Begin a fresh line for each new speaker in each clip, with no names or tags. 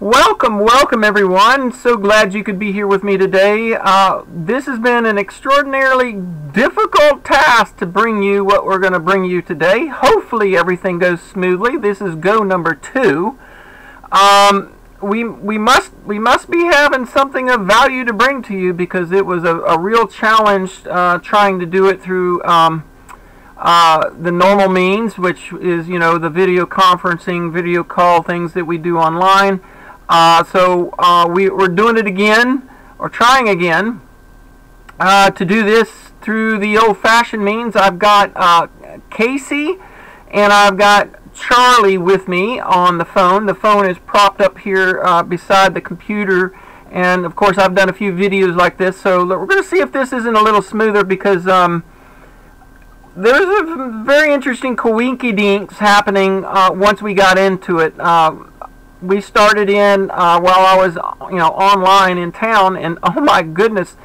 Welcome everyone. So glad you could be here with me today. This has been an extraordinarily difficult task to bring you what we're going to bring you today. Hopefully everything goes smoothly. This is go number 2. We must be having something of value to bring to you, because it was a real challenge trying to do it through the normal means, which is, the video conferencing, video call things that we do online. We're doing it again, or trying again, to do this through the old-fashioned means. I've got Casey and I've got Charlie with me on the phone. The phone is propped up here beside the computer, and of course I've done a few videos like this, so we're going to see if this isn't a little smoother, because there's a very interesting coinky-dinks happening once we got into it. We started in while I was online in town, and oh my goodness,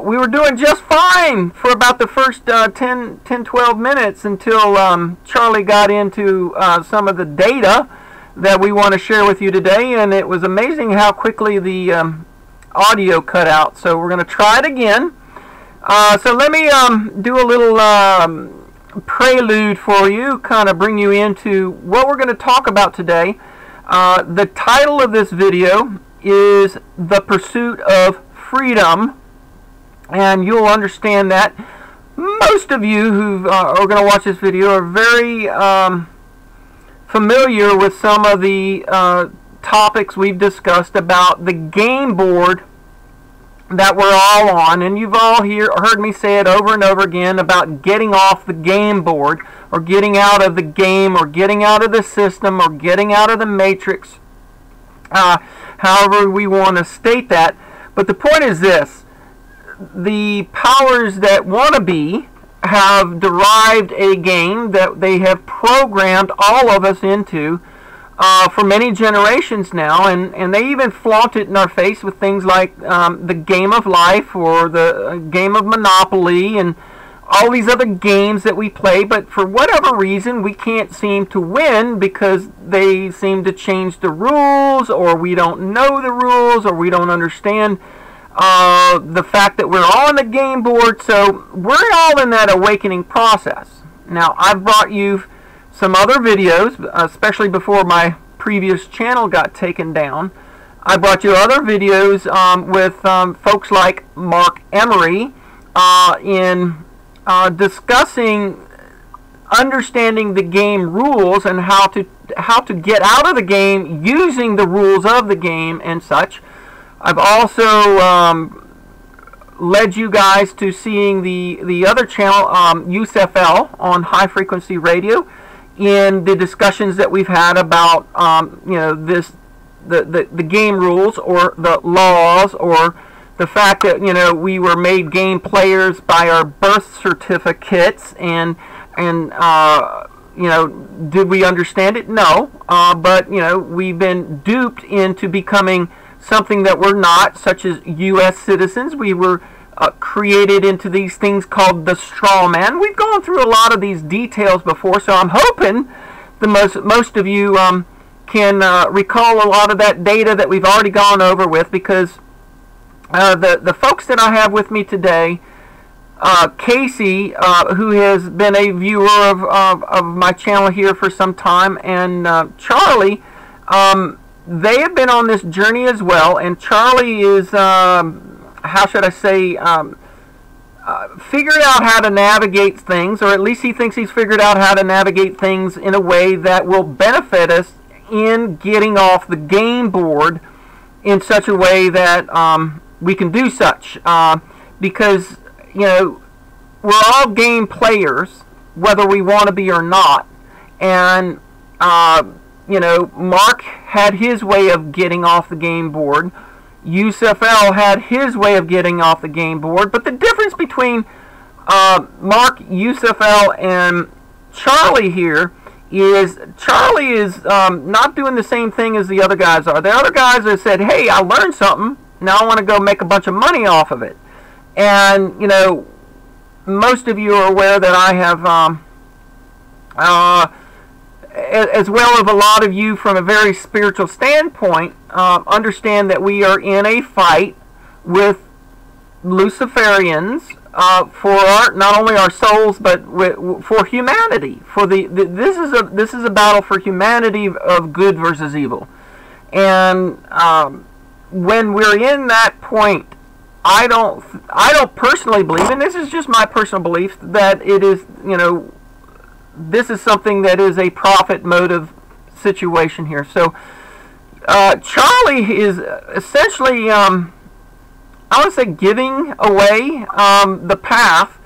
we were doing just fine for about the first 10-12 minutes until Charlie got into some of the data that we want to share with you today, and it was amazing how quickly the audio cut out. So we're going to try it again. So let me do a little prelude for you, kind of bring you into what we're going to talk about today. The title of this video is The Pursuit of Freedom, and you'll understand that most of you who are going to watch this video are very familiar with some of the topics we've discussed about the game board that we're all on, and you've all heard me say it over and over again about getting off the game board, or getting out of the game, or getting out of the system, or getting out of the matrix, however we want to state that. But the point is this: the powers that want to be have derived a game that they have programmed all of us into for many generations now, and they even flaunt it in our face with things like the game of life, or the game of Monopoly, and all these other games that we play. But for whatever reason, we can't seem to win, because they seem to change the rules, or we don't know the rules, or we don't understand the fact that we're all on the game board. So we're all in that awakening process. Now, I've brought you some other videos, especially before my previous channel got taken down. I brought you other videos with folks like Mark Emery in discussing understanding the game rules, and how to get out of the game using the rules of the game and such. I've also led you guys to seeing the other channel, USFL, on high frequency radio, in the discussions that we've had about the game rules, or the laws, or the fact that we were made game players by our birth certificates, and did we understand it? No, but we've been duped into becoming something that we're not, such as U.S. citizens. We were created into these things called the straw man. We've gone through a lot of these details before, so I'm hoping most of you can recall a lot of that data that we've already gone over with, because the folks that I have with me today, Casey, who has been a viewer of my channel here for some time, and Charlie, they have been on this journey as well. And Charlie is, how should I say, figured out how to navigate things, or at least he thinks he's figured out how to navigate things in a way that will benefit us in getting off the game board in such a way that we can do such, because we're all game players, whether we want to be or not. And Mark had his way of getting off the game board. USFL had his way of getting off the game board. But the difference between Mark, USFL, and Charlie here is Charlie is not doing the same thing as the other guys are. The other guys have said, hey, I learned something, now I want to go make a bunch of money off of it. And most of you are aware that I have as well as a lot of you from a very spiritual standpoint, understand that we are in a fight with Luciferians for not only our souls but for humanity. This is a battle for humanity of good versus evil, and when we're in that point, I don't personally believe, and this is just my personal belief, that it is, this is something that is a profit motive situation here. So Charlie is essentially, I want to say, giving away the path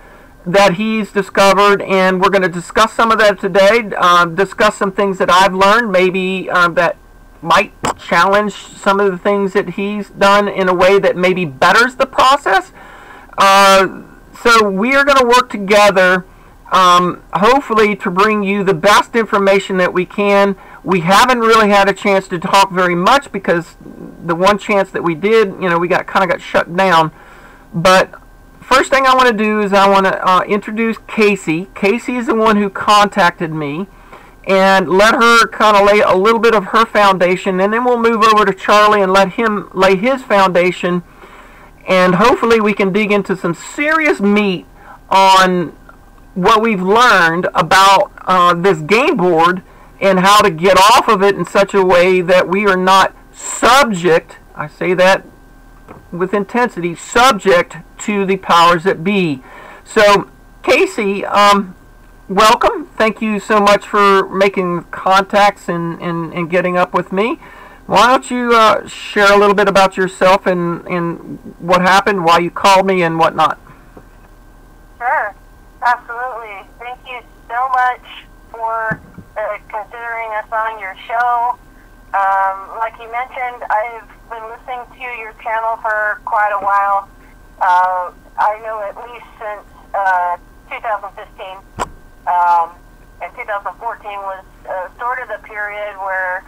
that he's discovered, and we're going to discuss some of that today, discuss some things that I've learned, maybe that might challenge some of the things that he's done in a way that maybe betters the process. So we are going to work together, hopefully, to bring you the best information that we can. We haven't really had a chance to talk very much because the one chance that we did, we kind of got shut down. But first thing I want to do is I want to introduce Casey. Casey is the one who contacted me, and let her kind of lay a little bit of her foundation, and then we'll move over to Charlie and let him lay his foundation, and hopefully we can dig into some serious meat on what we've learned about this game board and how to get off of it in such a way that we are not subject, I say that with intensity, subject to the powers that be. So, Casey, welcome. Thank you so much for making contacts and getting up with me. Why don't you share a little bit about yourself and what happened, why you called me, and whatnot?
Sure. Absolutely. Thank you so much for considering us on your show. Like you mentioned, I've been listening to your channel for quite a while. I know at least since 2015. And 2014 was sort of the period where,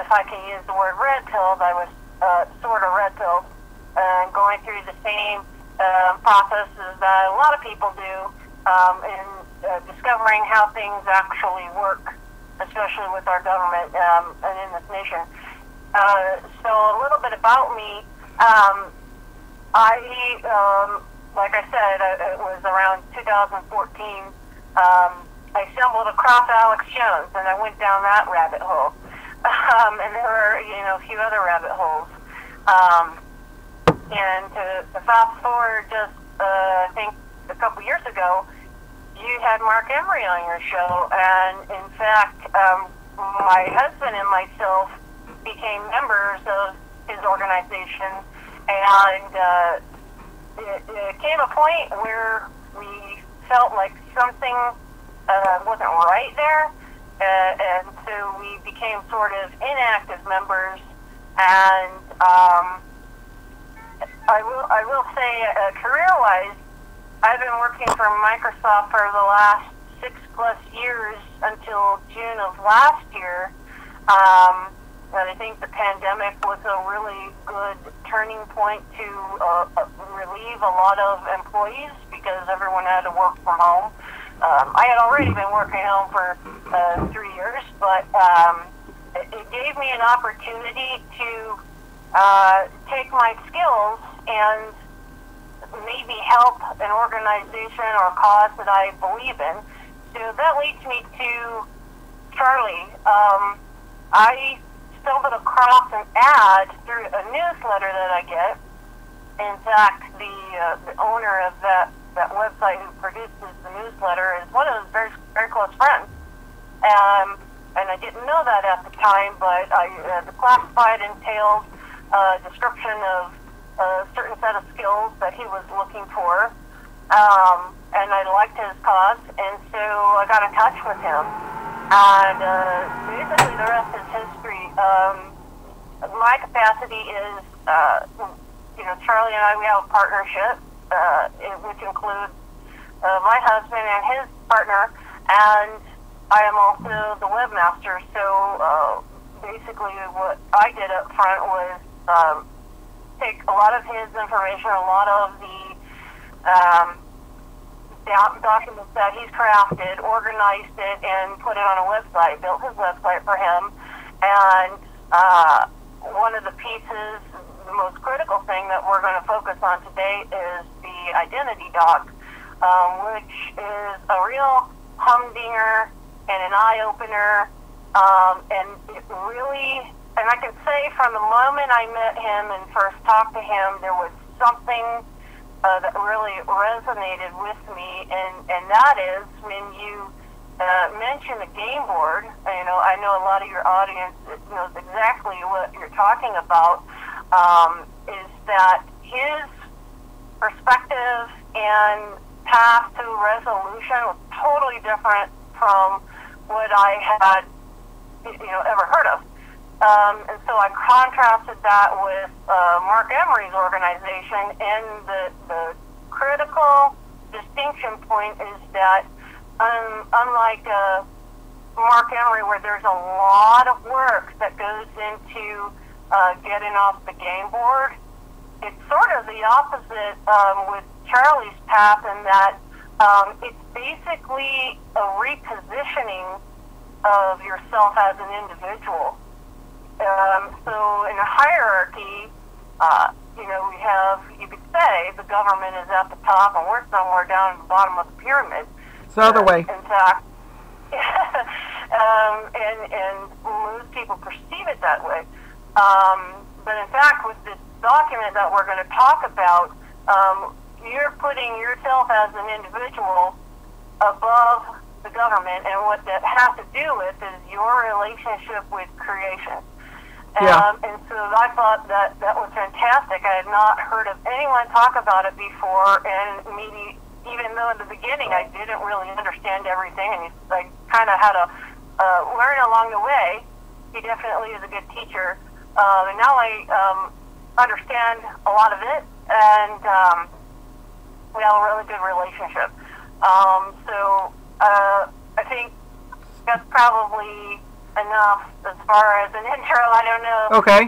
if I can use the word red-pilled, I was sort of red-pilled, going through the same processes that a lot of people do in discovering how things actually work, especially with our government and in this nation. So a little bit about me. Like I said, it was around 2014. I stumbled across Alex Jones, and I went down that rabbit hole. And there were, a few other rabbit holes. And to fast forward just, I think, a couple years ago, you had Mark Emery on your show, and in fact, my husband and myself became members of his organization, and it came a point where we felt like something wasn't right there, and so we became sort of inactive members. And I will say, career-wise, I've been working for Microsoft for the last 6+ years until June of last year. And I think the pandemic was a really good turning point to relieve a lot of employees because everyone had to work from home. I had already been working home for 3 years, but it gave me an opportunity to take my skills and maybe help an organization or cause that I believe in. So that leads me to Charlie. I stumbled across an ad through a newsletter that I get. In fact, the owner of that website who produces the newsletter is one of his very, very close friends. And I didn't know that at the time, but the classified entailed a description of a certain set of skills that he was looking for. And I liked his cause, and so I got in touch with him. And basically the rest is history. My capacity is, Charlie and I, we have a partnership, which includes my husband and his partner, and I am also the webmaster. So basically what I did up front was take a lot of his information, a lot of the documents that he's crafted, organized it, and put it on a website, built his website for him. And one of the pieces, the most critical thing that we're going to focus on today is the identity doc, which is a real humdinger and an eye-opener. And it really, and I can say from the moment I met him and first talked to him, there was something that really resonated with me, and that is when you mention a game board. I know a lot of your audience knows exactly what you're talking about, is that his perspective and path to resolution was totally different from what I had ever heard of. And so I contrasted that with Mark Emery's organization, and the critical distinction point is that unlike Mark Emery, where there's a lot of work that goes into getting off the game board, it's sort of the opposite with Charlie's path, in that it's basically a repositioning of yourself as an individual. So in a hierarchy, we have, you could say, the government is at the top and we're somewhere down at the bottom of the pyramid.
It's the other way.
In fact, and most people perceive it that way. But in fact, with this document that we're going to talk about, you're putting yourself as an individual above the government, and what that has to do with is your relationship with creation.
Yeah.
And so I thought that was fantastic. I had not heard of anyone talk about it before, and maybe even though in the beginning I didn't really understand everything, and I kind of had to learn along the way. He definitely is a good teacher, and now I understand a lot of it, and we have a really good relationship. So I think that's probably enough as far as an intro. I don't know.
Okay.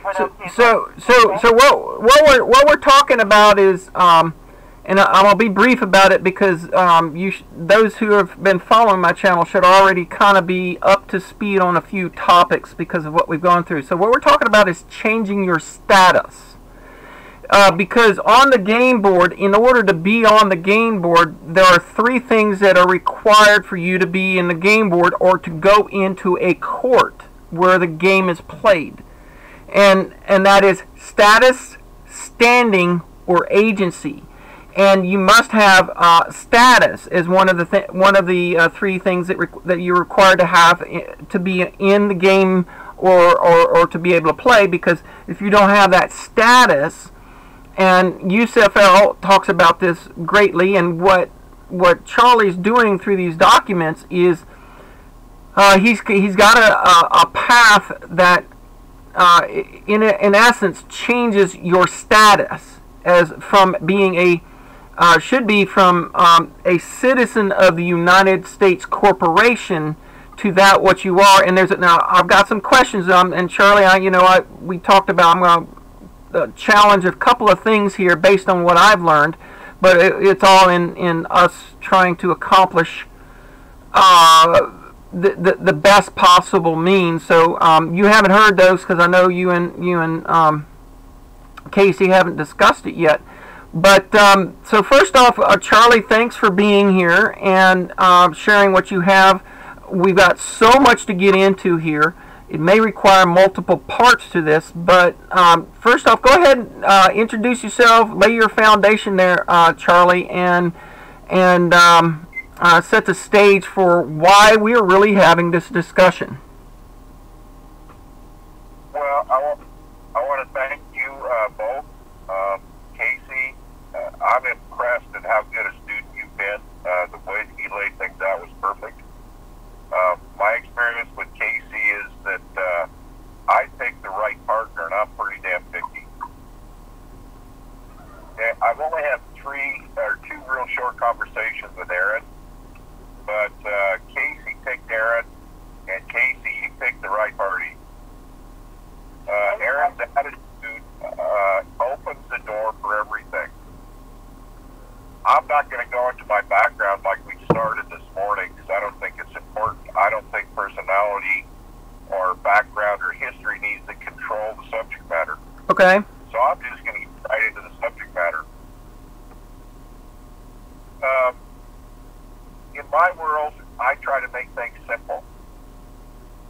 What
So,
else do you
so,
think?
so,
Okay.
so what we're talking about is, and I'll be brief about it because those who have been following my channel should already kind of be up to speed on a few topics because of what we've gone through. So what we're talking about is changing your status. Because on the game board, in order to be on the game board, there are 3 things that are required for you to be in the game board or to go into a court where the game is played. And that is status, standing, or agency. And you must have status as one of the 3 things that you're required to have to be in the game or to be able to play. Because if you don't have that status, and UCFL talks about this greatly, and what Charlie's doing through these documents is he's got a path that in essence changes your status as from being a citizen of the United States corporation to that what you are. And now I've got some questions, and Charlie, we talked about, I'm going to challenge a couple of things here based on what I've learned, but it's all in us trying to accomplish the best possible means. So you haven't heard those because I know you and Casey haven't discussed it yet. But so first off, Charlie, thanks for being here and sharing what you have. We've got so much to get into here. It may require multiple parts to this, but first off, go ahead and introduce yourself, lay your foundation there, Charlie, and set the stage for why we are really having this discussion.
Well, I want to thank you both. Casey, I'm impressed at how good a student you've been. The way that you laid things out was perfect. My experience with Casey is that I pick the right partner, and I'm pretty damn picky. And I've only had 2 real short conversations with Erin, but Casey picked Erin, and Casey
Okay.
So I'm just going to get right into the subject matter. In my world, I try to make things simple.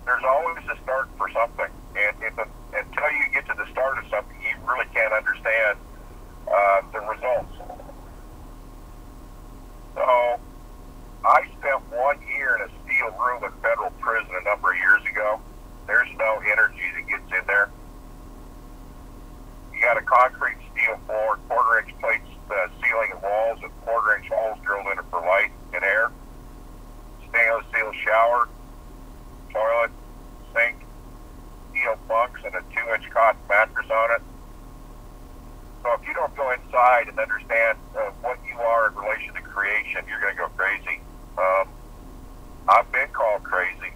There's always a start for something, and until you get to the start of something, you really can't understand the results. So I spent 1 year in a steel room in federal prison a number of years ago. There's no energy that gets in there. You got a concrete steel floor, quarter-inch plates, ceiling and walls, with quarter-inch holes drilled in it for light and air. Stainless steel shower, toilet, sink, steel bunks, and a 2-inch cotton mattress on it. So if you don't go inside and understand what you are in relation to creation, you're going to go crazy. I've been called crazy.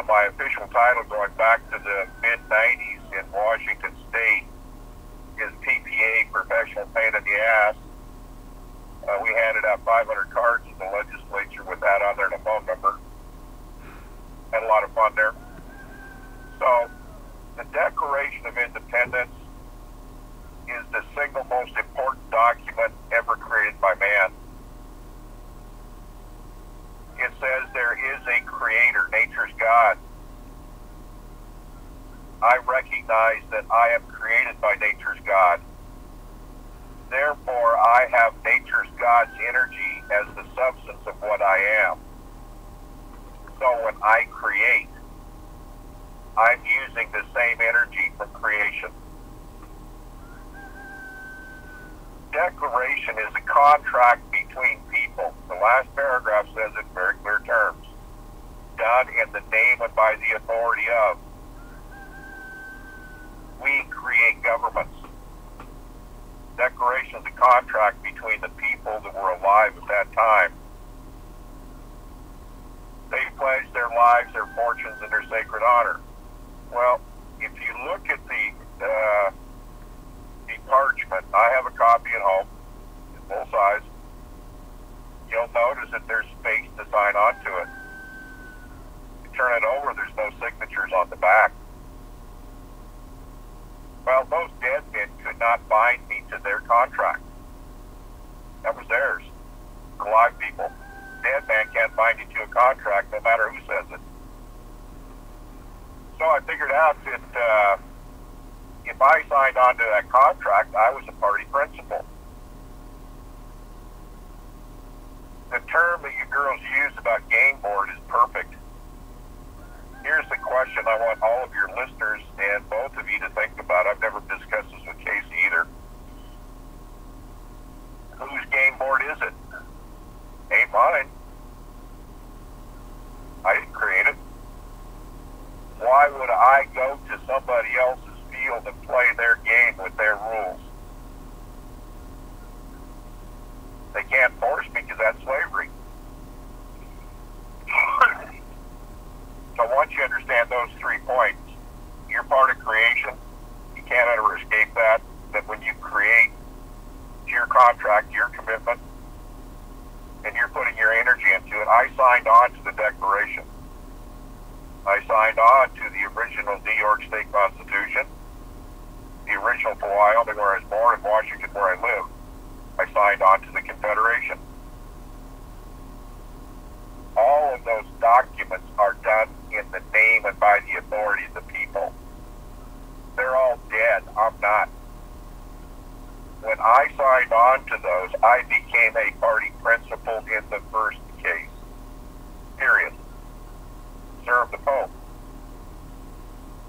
My official title, going back to the mid-90s in Washington State, is PPA, Professional Pain in the Ass. We handed out 500 cards in the legislature with that on there and a phone number. Had a lot of fun there. So, the Declaration of Independence is the single most important document ever created by man. It says there is a creator, nature's God. I recognize that I am created by nature's God. Therefore, I have nature's God's energy as the substance of what I am. So when I create, I'm using the same energy from creation. Declaration is a contract between people. The last paragraph says it in very clear terms. Done in the name and by the authority of. We create governments. Declaration is a contract between the people that were alive at that time. They pledged their lives, their fortunes, and their sacred honor. Well, if you look at the parchment, I have a copy at home, full size. You'll notice that there's space to sign onto it. You turn it over, there's no signatures on the back. Well, those dead men could not bind me to their contract. That was theirs. For live people, dead man can't bind you to a contract no matter who says it. So I figured out that if I signed on to that contract, I was a party principal. The term that you girls use about game board is perfect. Here's the question I want all of your listeners and both of you to think about. I've never discussed this with Casey either. Whose game board is it? Ain't mine. I didn't create it. Why would I go to somebody else's field and play their game with their rules? They can't force me because that's slavery. So once you understand those 3 points, you're part of creation. You can't ever escape that. That when you create your contract, your commitment, and you're putting your energy into it. I signed on to the Declaration. I signed on to the original New York State Constitution, the original for Wyoming where I was born, and Washington where I live. I signed on to the Confederation. All of those documents are done in the name and by the authority of the people. They're all dead. I'm not. When I signed on to those, I became a party principal in the first case. Period. Served the Pope.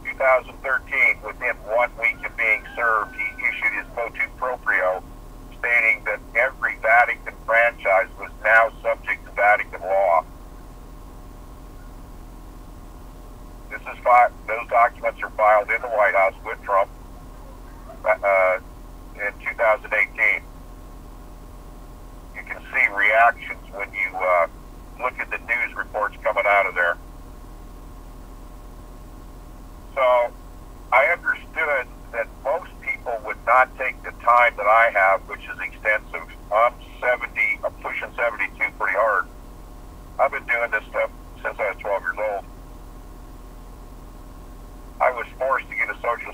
2013, within 1 week of being served, he issued his motu proprio, stating that every Vatican franchise was now subject to Vatican law. Those documents are filed in the White House with Trump in 2018. You can see reactions when you look at the news reports coming out of there. So I understood that most people would not take the time that I have, which is extensive. I'm pushing 72 pretty hard. I've been doing this stuff since I was 12 years old. I was forced to get a Social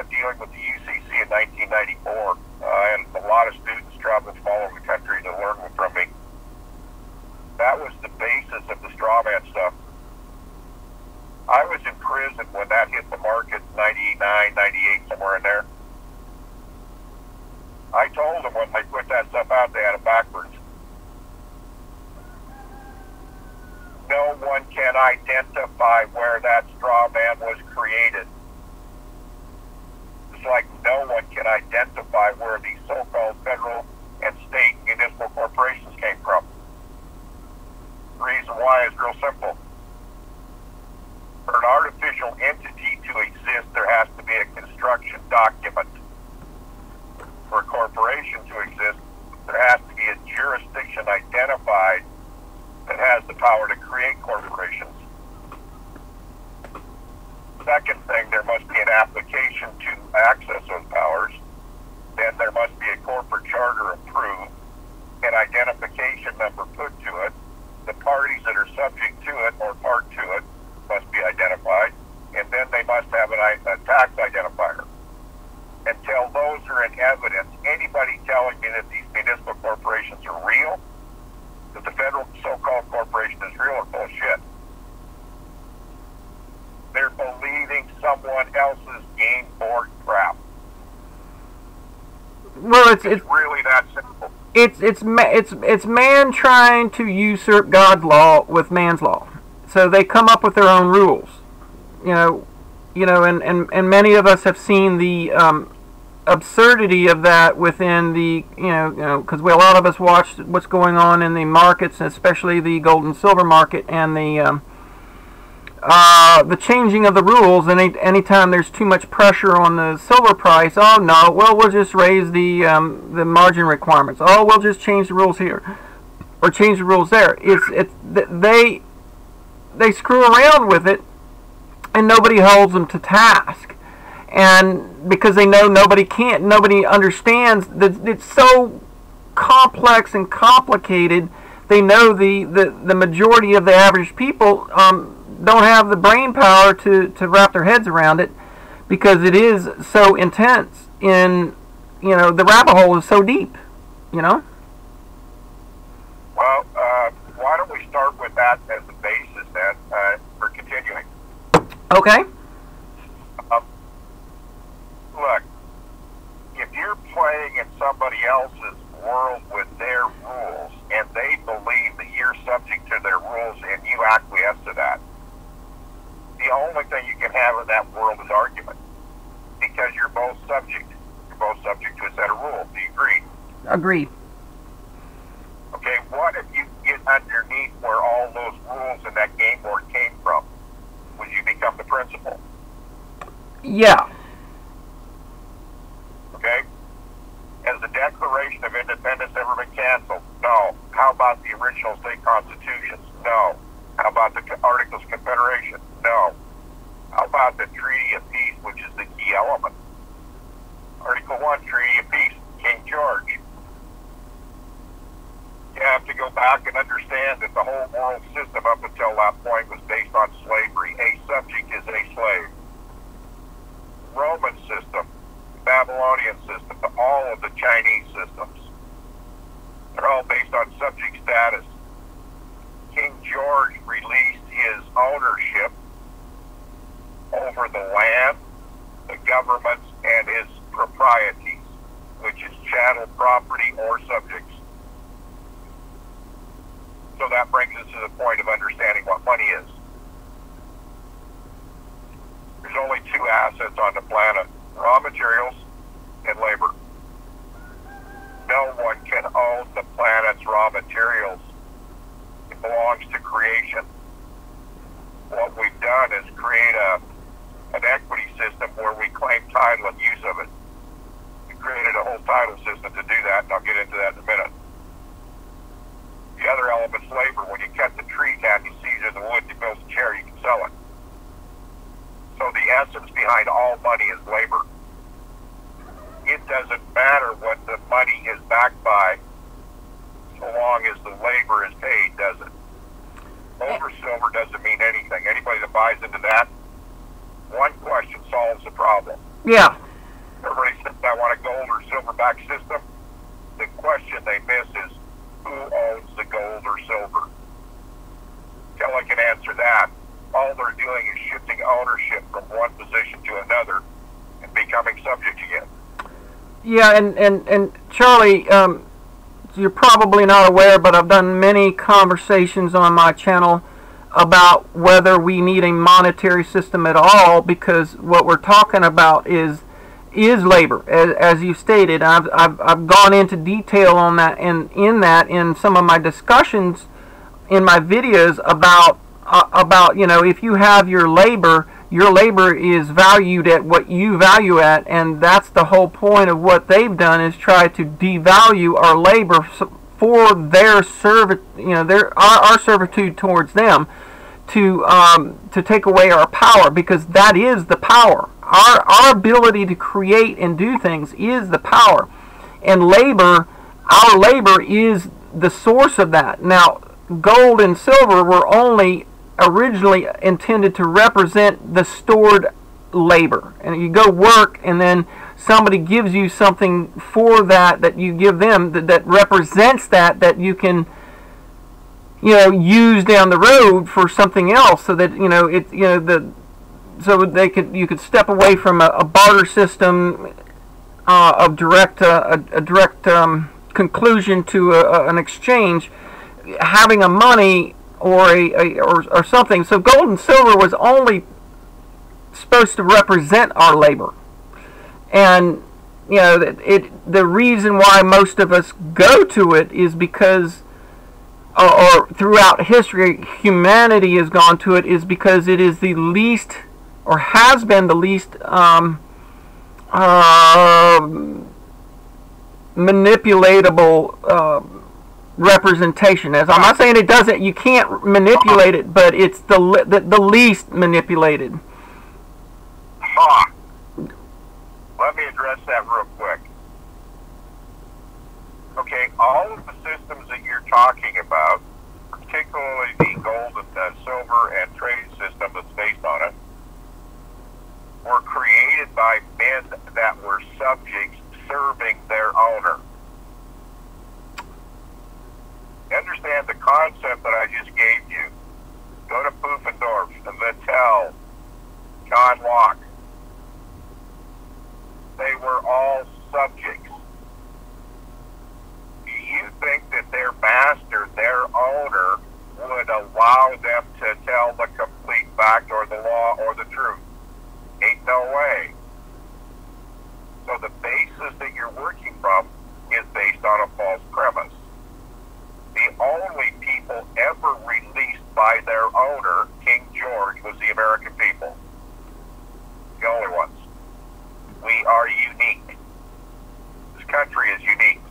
dealing with the UCC in 1994, and a lot of students traveled from all over the country to learn from me. That was the basis of the straw man stuff. I was in prison when that hit the market, 99, 98, somewhere in there. I told them when they put that stuff out, they had it backwards. No one can identify where that straw man was created. It's like no one can identify where these so-called federal and state municipal corporations came from. The reason why is real simple. For an artificial entity to exist, there has to be a construction document. For a corporation to exist, there has to be a jurisdiction identified that has the power to create corporations. Second thing, there must be an application to access those powers. Then there must be a corporate charter approved, an identification number put to it. The parties that are subject to it or part to it must be identified, and then they must have a tax identifier. Until those are in evidence, anybody telling me that these municipal corporations are real, that the federal so-called corporation is real, are bullshit. They're believing someone else's game board crap.
Well, it's
really that simple.
It's man trying to usurp God's law with man's law. So they come up with their own rules. And many of us have seen the absurdity of that within the, because a lot of us watch what's going on in the markets, especially the gold and silver market, and the changing of the rules. And anytime there's too much pressure on the silver price, oh no, well, we'll just raise the margin requirements. Oh, we'll just change the rules here or change the rules there. They screw around with it, and nobody holds them to task. And because they know nobody understands that it's so complex and complicated, they know the majority of the average people don't have the brain power to wrap their heads around it, because it is so intense. The rabbit hole is so deep,
Well, why don't we start with that as the basis then for continuing?
Okay.
Look, if you're playing in somebody else's world with their rules, and they believe that you're subject to their rules and you acquiesce to that, the only thing you can have in that world is argument, because you're both subject. You're both subject to a set of rules. Do you agree?
Agreed.
Okay, what if you get underneath where all those rules in that game board came from? Would you become the principal?
Yeah.
Okay? Has the Declaration of Independence ever been canceled? No. How about the original state constitutions? No. How about the Articles of Confederation? No. How about the Treaty of Peace, which is the key element? Article 1, Treaty of Peace, King George. You have to go back and understand that the whole world system up until that point was based on slavery. A subject is a slave. Roman system, Babylonian system, all of the Chinese systems, they're all based on subject status. King George released his ownership over the land, the governments, and his proprieties, which is chattel property or subjects. So that brings us to the point of understanding what money is. There's only two assets on the planet: raw materials and labor. No one can own the planet's raw materials. It belongs to creation. What we've done is create an equity system where we claim title and use of it. We created a whole title system to do that, and I'll get into that in a minute. The other element's labor. When you cut the tree down, you seize the wood, you build a chair, you can sell it. So the essence behind all money is labor. It doesn't matter what the money is backed by, so long as the labor is paid, does it? Gold or silver doesn't mean anything. Anybody that buys into that, one question solves the problem.
Yeah.
silverback system, the question they miss is who owns the gold or silver? Until I can answer that, all they're doing is shifting ownership from one position to another and becoming subject again.
Yeah, and Charlie, you're probably not aware, but I've done many conversations on my channel about whether we need a monetary system at all, because what we're talking about is labor, as you stated. I've gone into detail on that, and in some of my discussions in my videos about if you have your labor is valued at what you value at, and that's the whole point of what they've done, is try to devalue our labor for their our servitude towards them, to take away our power, because that is the power. Our ability to create and do things is the power, and our labor is the source of that. Now, gold and silver were only originally intended to represent the stored labor, and you go work, and then somebody gives you something for that you give them that represents that you can use down the road for something else, so that you could step away from a barter system of direct conclusion to an exchange, having a money or something. So gold and silver was only supposed to represent our labor, and the reason why most of us go to it is because, or throughout history humanity has gone to it, is because it is the least, or has been the least manipulatable representation. As I'm not saying it doesn't, you can't manipulate it, but it's the least manipulated.
Let me address that real quick. Okay, all of the systems that you're talking about, particularly the gold and silver and trade system that's based on it, were created by men that were subjects serving their owner. Understand the concept that I just gave you. Go to Pufendorf, Vittel, John Locke. They were all subjects. Do you think that their master, their owner, would allow them to tell the complete fact or the law or the truth? Ain't no way. So the basis that you're working from is based on a false premise. The only people ever released by their owner, King George, was the American people. The only ones. We are unique. This country is unique.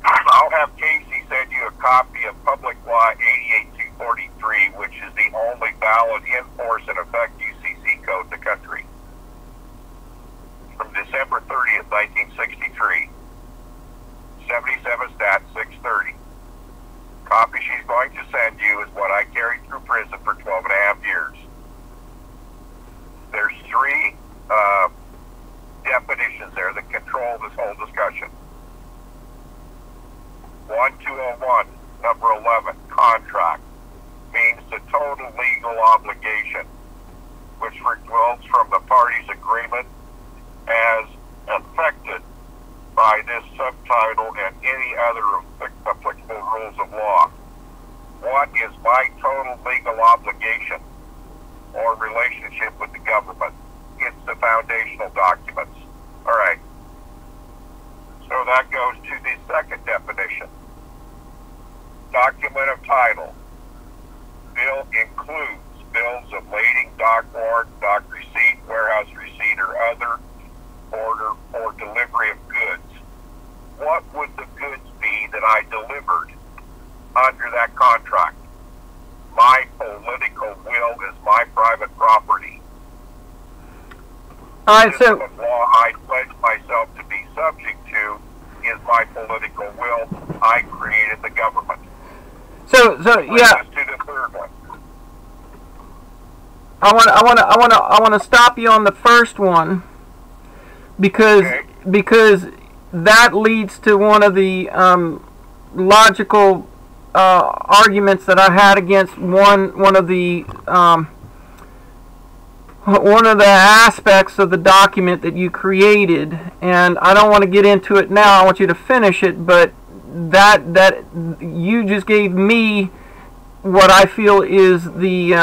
I'll have Casey send you a copy of Public Law 88243, which is the only valid, in force, and effect UCC code in the country. From December 30th, 1963. 77 Stat 630. Copy she's going to send you is what I carried through prison for 12 and a half years. There's three definitions there that control this whole discussion. 1201, number 11, contract, means the total legal obligation, which results from the parties' agreement as affected by this subtitle and any other applicable rules of law. What is my total legal obligation or relationship with the government? It's the foundational documents. All right. So that goes to the second definition. Document of title. Bill includes bills of lading, dock warrant, dock receipt, warehouse receipt, or other order or delivery of goods. What would the goods be that I delivered under that contract? My political will is my private property.
All right, so
the law I pledge myself to be subject to is my political will. I created the government.
So yeah.
To the third one.
I want to stop you on the first one, because
Okay.
because that leads to one of the logical arguments that I had against one of the aspects of the document that you created, and I don't want to get into it now. I want you to finish it, but that you just gave me what I feel is the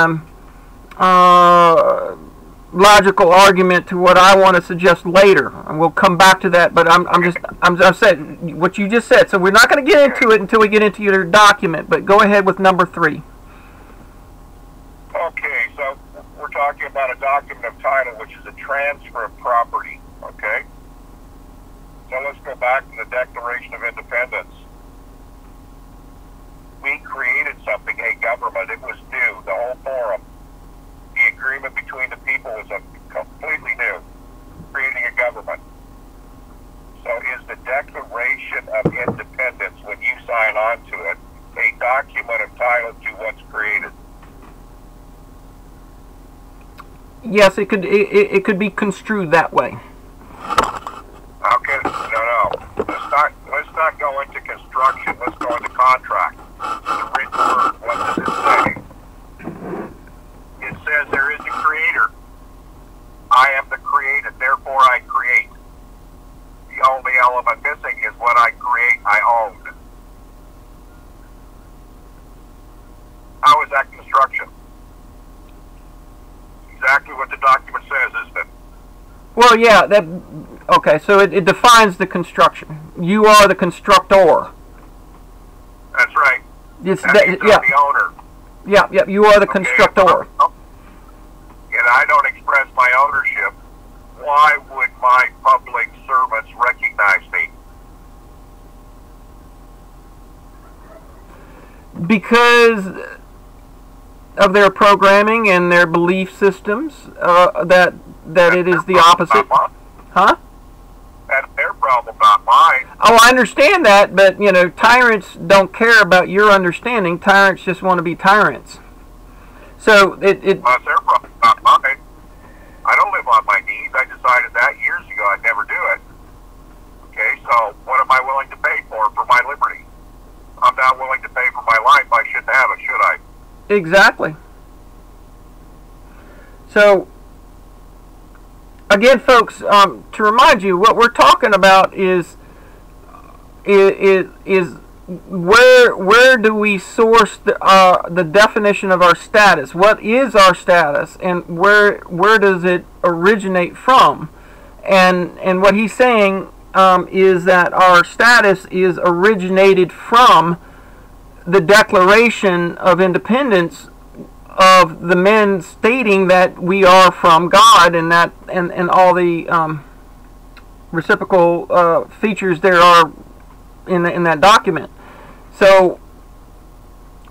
logical argument to what I want to suggest later, and we'll come back to that. But I'm saying what you just said, so we're not going to get into it until we get into your document. But go ahead with number 3.
Okay, so we're talking about a document of title, which is a transfer of property. Okay, so let's go back to the Declaration of Independence. We created something, a government. It was new, the whole forum. The agreement between the people was completely new, creating a government. So is the Declaration of Independence, when you sign on to it, a document of title to what's created?
Yes, it could be construed that way.
Okay, no. Let's not go into construction. Let's go into contract. The written word, what does it say? It says there is a creator. I am the created, therefore I create. The only element missing is what I create, I own. How is that construction? Exactly what the document says, isn't it?
Well, yeah. Okay. So it defines the construction. You are the constructor.
That's right.
It's
That means I'm the owner.
Yeah. You are the constructor.
And I don't express my ownership. Why would my public servants recognize me?
Because of their programming and their belief systems, that it is the opposite. Huh?
That's their problem, not mine.
Oh, I understand that, but tyrants don't care about your understanding. Tyrants just want to be tyrants. So
That's their problem, not mine. I don't live on my knees. I decided that years ago I'd never do it. Okay, so what am I willing to pay for my liberty? I'm not willing to pay for my life. I shouldn't have it, should I?
Exactly. So, again, folks, to remind you, what we're talking about is where do we source the definition of our status? What is our status, and where does it originate from? And what he's saying is that our status is originated from the Declaration of Independence of the men stating that we are from God, and that and all the reciprocal features there are in that document. So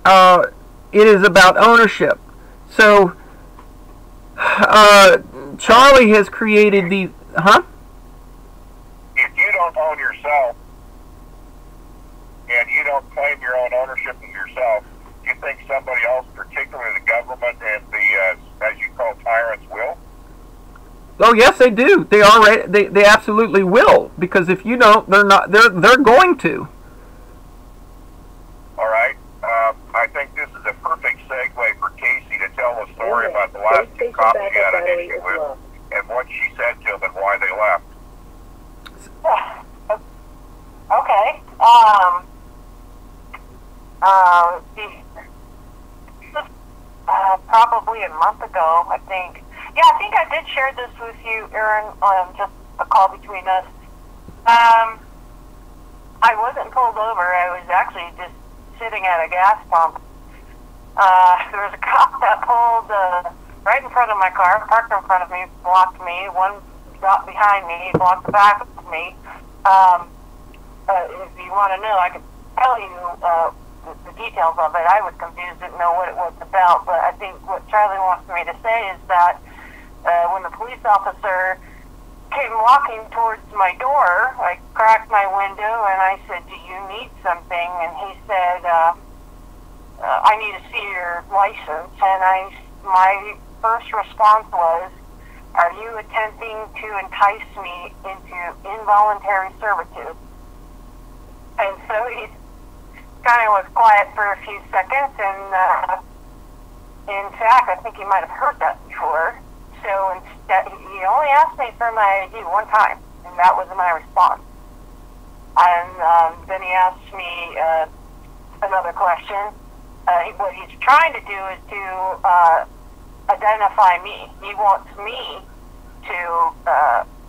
it is about ownership. So Charlie has created these.
If you don't own yourself and you don't claim your own ownership of yourself, do you think somebody else, particularly the government and the as you call tyrants, will?
Oh yes, they do. They absolutely will, because if you don't, they're going to.
All right. I think this is a perfect segue for Casey to tell a story about the last two cops she had an issue with, and what she said to them and why they left.
Okay. Probably a month ago, I think. Yeah, I think I did share this with you, Erin, just a call between us. I wasn't pulled over. I was actually just sitting at a gas pump. There was a cop that pulled right in front of my car, parked in front of me, blocked me. One got behind me, blocked the back of me. If you want to know, I could tell you the details of it. I was confused, didn't know what it was about, but I think what Charlie wants me to say is that when the police officer came walking towards my door, I cracked my window and I said, "Do you need something?" And he said, "I need to see your license." And my first response was, Are you attempting to entice me into involuntary servitude? And so he kind of was quiet for a few seconds, and in fact, I think he might have heard that before. So instead, he only asked me for my ID one time, and that was my response. And then he asked me another question. What he's trying to do is to identify me. He wants me to,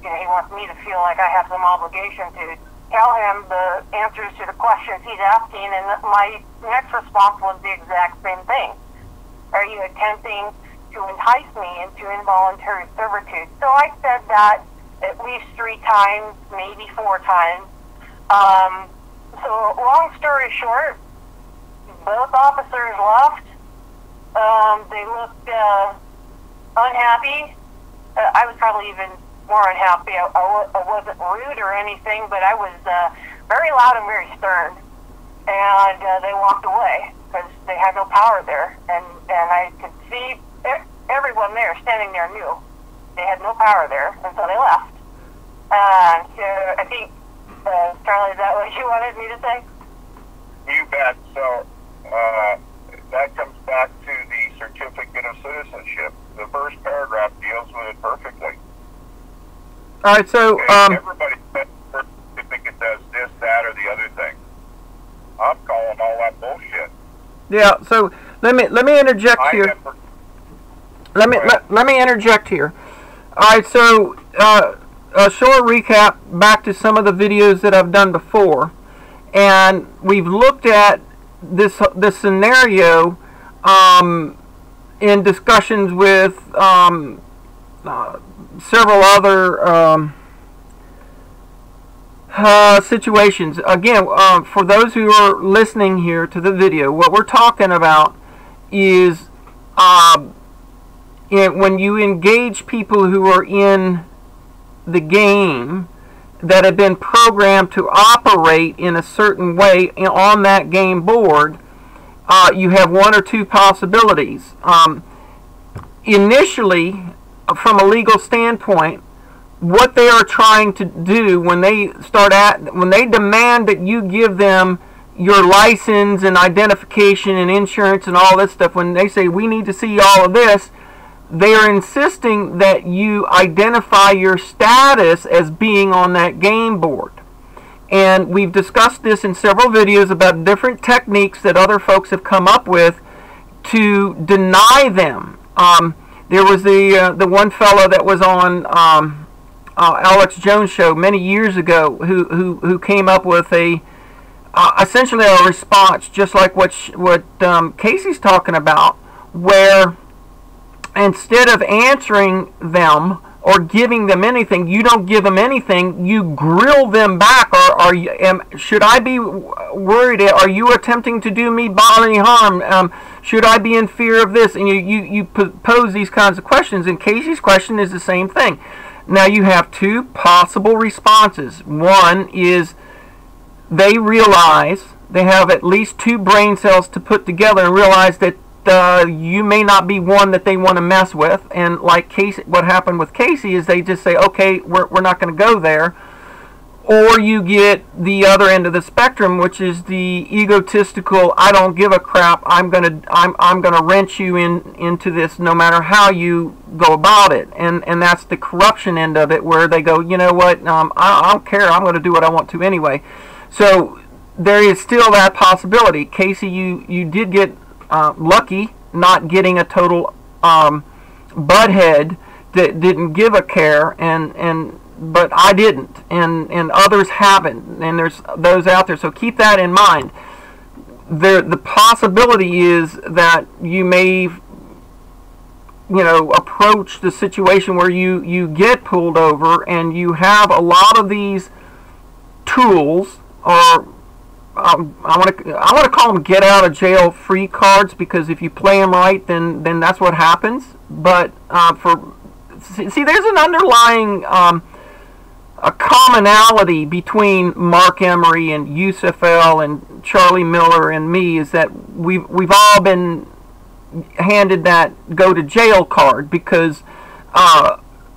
he wants me to feel like I have some obligation to tell him the answers to the questions he's asking, and my next response was the exact same thing. Are you attempting to entice me into involuntary servitude? So I said that at least 3 times, maybe 4 times. So long story short, both officers left. They looked unhappy. I was probably even more unhappy. I wasn't rude or anything, but I was very loud and very stern. And they walked away because they had no power there. And I could see everyone there standing there knew they had no power there, and so they left. So I think, Charlie, is that what you wanted me to say?
You bet. So that comes back to the certificate of citizenship. The first paragraph deals with it perfectly.
All right, so
everybody says the certificate does this, that, or the other thing. I'm calling all that bullshit.
yeah. So let me interject here. Let me interject here. All right, so a short recap back to some of the videos that I've done before, and we've looked at this scenario in discussions with several other situations. Again, for those who are listening here to the video, what we're talking about is when you engage people who are in the game that have been programmed to operate in a certain way on that game board, you have 1 or 2 possibilities. Initially, from a legal standpoint, what they are trying to do when they demand that you give them your license and identification and insurance and all this stuff, when they say we need to see all of this, they are insisting that you identify your status as being on that game board. And we've discussed this in several videos about different techniques that other folks have come up with to deny them. There was the one fellow that was on Alex Jones' show many years ago who came up with essentially a response just like what Casey's talking about, where instead of answering them or giving them anything, you don't give them anything, you grill them back. Or should I be worried? Are you attempting to do me bodily harm? Should I be in fear of this? And you pose these kinds of questions, and Casey's question is the same thing. Now you have 2 possible responses. One is they realize they have at least 2 brain cells to put together and realize that you may not be one that they want to mess with, and like Casey, what happened with Casey is they just say, okay, we're not going to go there. Or you get the other end of the spectrum, which is the egotistical, I don't give a crap, I'm gonna wrench you into this no matter how you go about it, and that's the corruption end of it, where they go, you know what, I don't care, I'm going to do what I want to anyway. So there is still that possibility. Casey, you did get lucky not getting a total butthead that didn't give a care, but I didn't, and others haven't, and there's those out there. So keep that in mind. The possibility is that you may, approach the situation where you get pulled over, and you have a lot of these tools, or I want to call them get out of jail free cards, because if you play them right, then that's what happens. But see, there's an underlying a commonality between Mark Emery and Yusuf L. and Charlie Miller and me, is that we've all been handed that go to jail card, because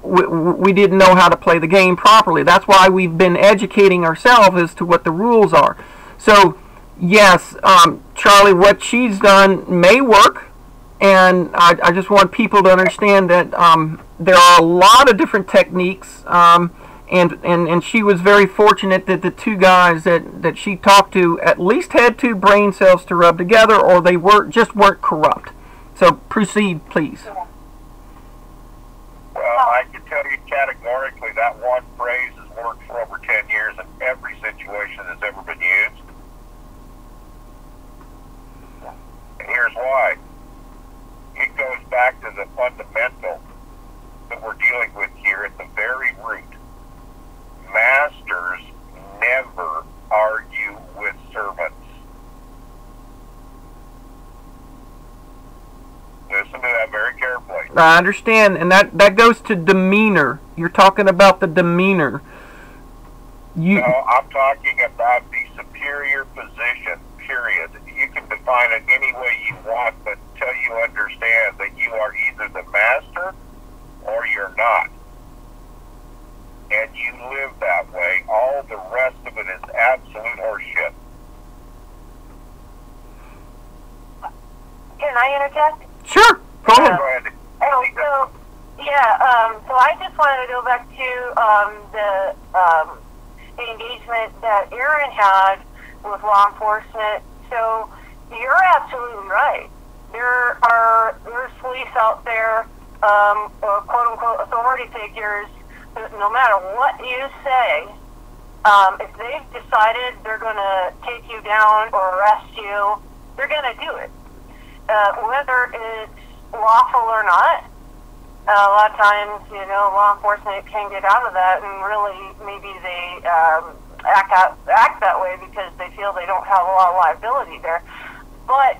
we didn't know how to play the game properly. That's why we've been educating ourselves as to what the rules are. So, yes, Charlie, what she's done may work, and I just want people to understand that there are a lot of different techniques, and she was very fortunate that the two guys that she talked to at least had two brain cells to rub together, or they just weren't corrupt. So proceed, please.
Well, I can tell you categorically that one phrase has worked for over 10 years in every situation that's ever been used. And here's why. It goes back to the fundamental that we're dealing with here at the very root. Masters never argue with servants. Listen to that very carefully.
I understand, and that goes to demeanor. You're talking about the demeanor.
No, I'm talking about the superior position, period. You can define it any way you want, but until you understand that you are either the master or you're not. And you live that way, all the rest of it is absolute horseshit.
Can I interject?
Sure, go ahead.
Go ahead.
So I just wanted to go back to the engagement that Erin had with law enforcement. So you're absolutely right. There's police out there, or quote unquote authority figures. No matter what you say, if they've decided they're going to take you down or arrest you, they're going to do it. Whether it's lawful or not, a lot of times, law enforcement can get out of that, and really maybe they act that way because they feel they don't have a lot of liability there. But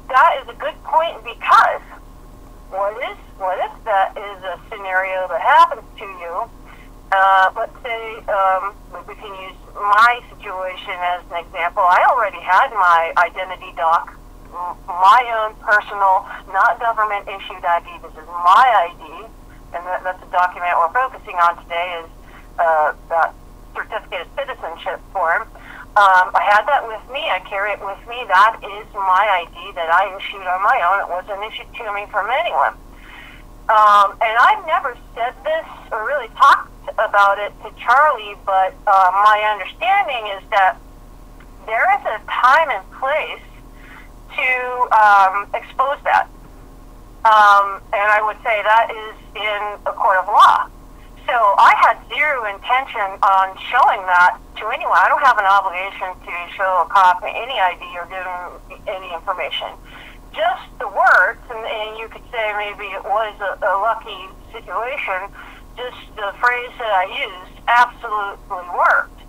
that is a good point, because what if that is a scenario that happens to you? Let's say we can use my situation as an example. I already had my identity doc, my own personal, not government-issued ID. This is my ID, and that's the document we're focusing on today, is that certificate of citizenship form. I had that with me. I carry it with me. That is my ID that I issued on my own. It wasn't issued to me from anyone. And I've never said this or really talked about it to Charlie, but my understanding is that there is a time and place to expose that. And I would say that is in a court of law. So I had zero intention on showing that to anyone. I don't have an obligation to show a cop any ID or give them any information. Just the words, and you could say maybe it was a lucky situation, just the phrase that I used absolutely worked.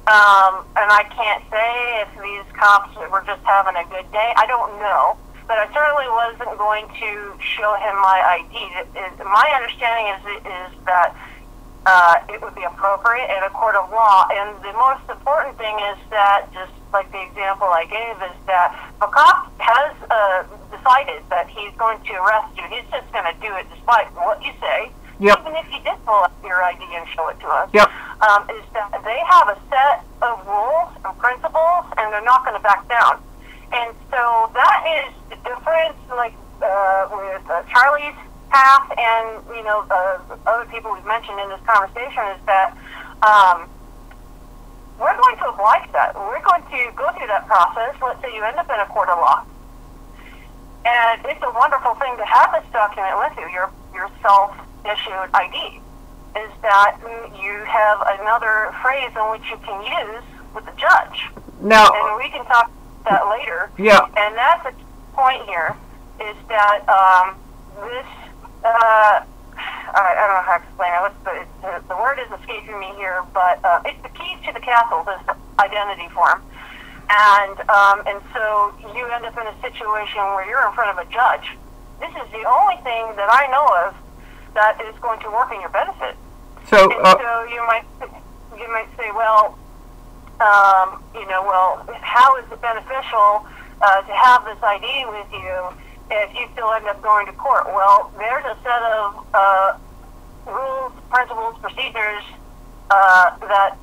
And I can't say if these cops were just having a good day. I don't know. But I certainly wasn't going to show him my ID. My understanding is that it would be appropriate in a court of law. And the most important thing is that, just like the example I gave, is that if a cop has decided that he's going to arrest you, he's just going to do it despite what you say. Yep. Even if you did pull up your ID and show it to us. Yep. Is that they have a set of rules and principles, and they're not going to back down. And so that is the difference, like with Charlie's path and other people we've mentioned in this conversation, is that we're going to oblige that. We're going to go through that process. Let's say you end up in a court of law, and it's a wonderful thing to have this document with you, your self-issued ID, is that you have another phrase in which you can use with the judge. Now, and we can talk about that later. Yeah. And that's a point here, is that this, I don't know how to explain it. The word is escaping me here, but it's the key to the castle, this identity form. And so you end up in a situation where you're in front of a judge. This is the only thing that I know of that is going to work in your benefit. So you might say, well, how is it beneficial to have this ID with you if you still end up going to court. Well, there's a set of rules, principles, procedures that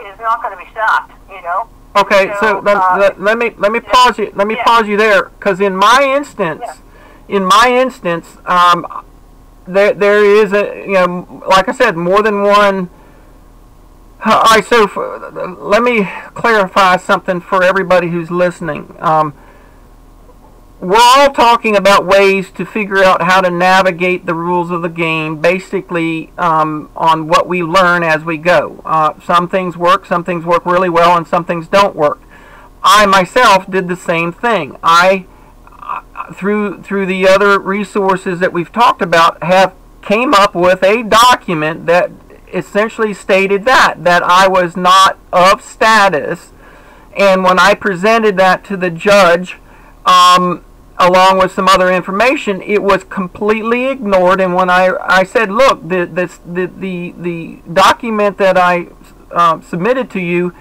is not going to be stopped. You know.
Okay, so let me pause you. Let me pause you there, because in my instance, there is like I said, more than one. All right, so let me clarify something for everybody who's listening. We're all talking about ways to figure out how to navigate the rules of the game, basically on what we learn as we go. Some things work really well, and some things don't work. I myself did the same thing. Through the other resources that we've talked about, came up with a document that essentially stated that I was not of status, and when I presented that to the judge, along with some other information, it was completely ignored. And when I said, look, the document that I submitted to you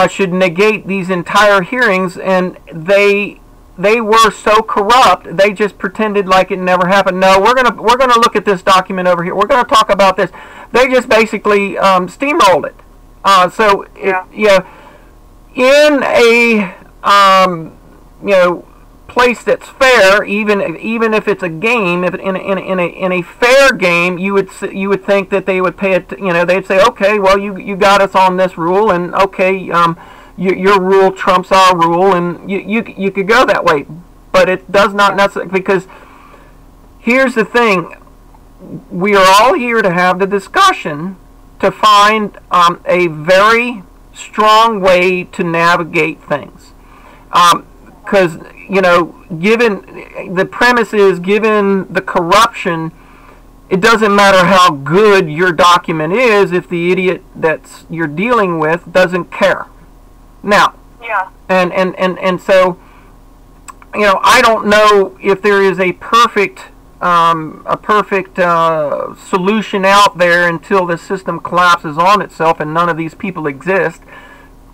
should negate these entire hearings, and they were so corrupt, they just pretended like it never happened. No, we're gonna look at this document over here. We're gonna talk about this. They just basically steamrolled it. In a place that's fair, even if it's a game, if in a fair game, you would think that they would pay it. They'd say, okay, well, you got us on this rule, and okay, your rule trumps our rule, and you could go that way. But it does not necessarily, because here's the thing: we are all here to have the discussion to find a very strong way to navigate things. Because given the premise is, given the corruption, it doesn't matter how good your document is if the idiot that you're dealing with doesn't care. Now, and so, I don't know if there is a perfect solution out there until the system collapses on itself and none of these people exist,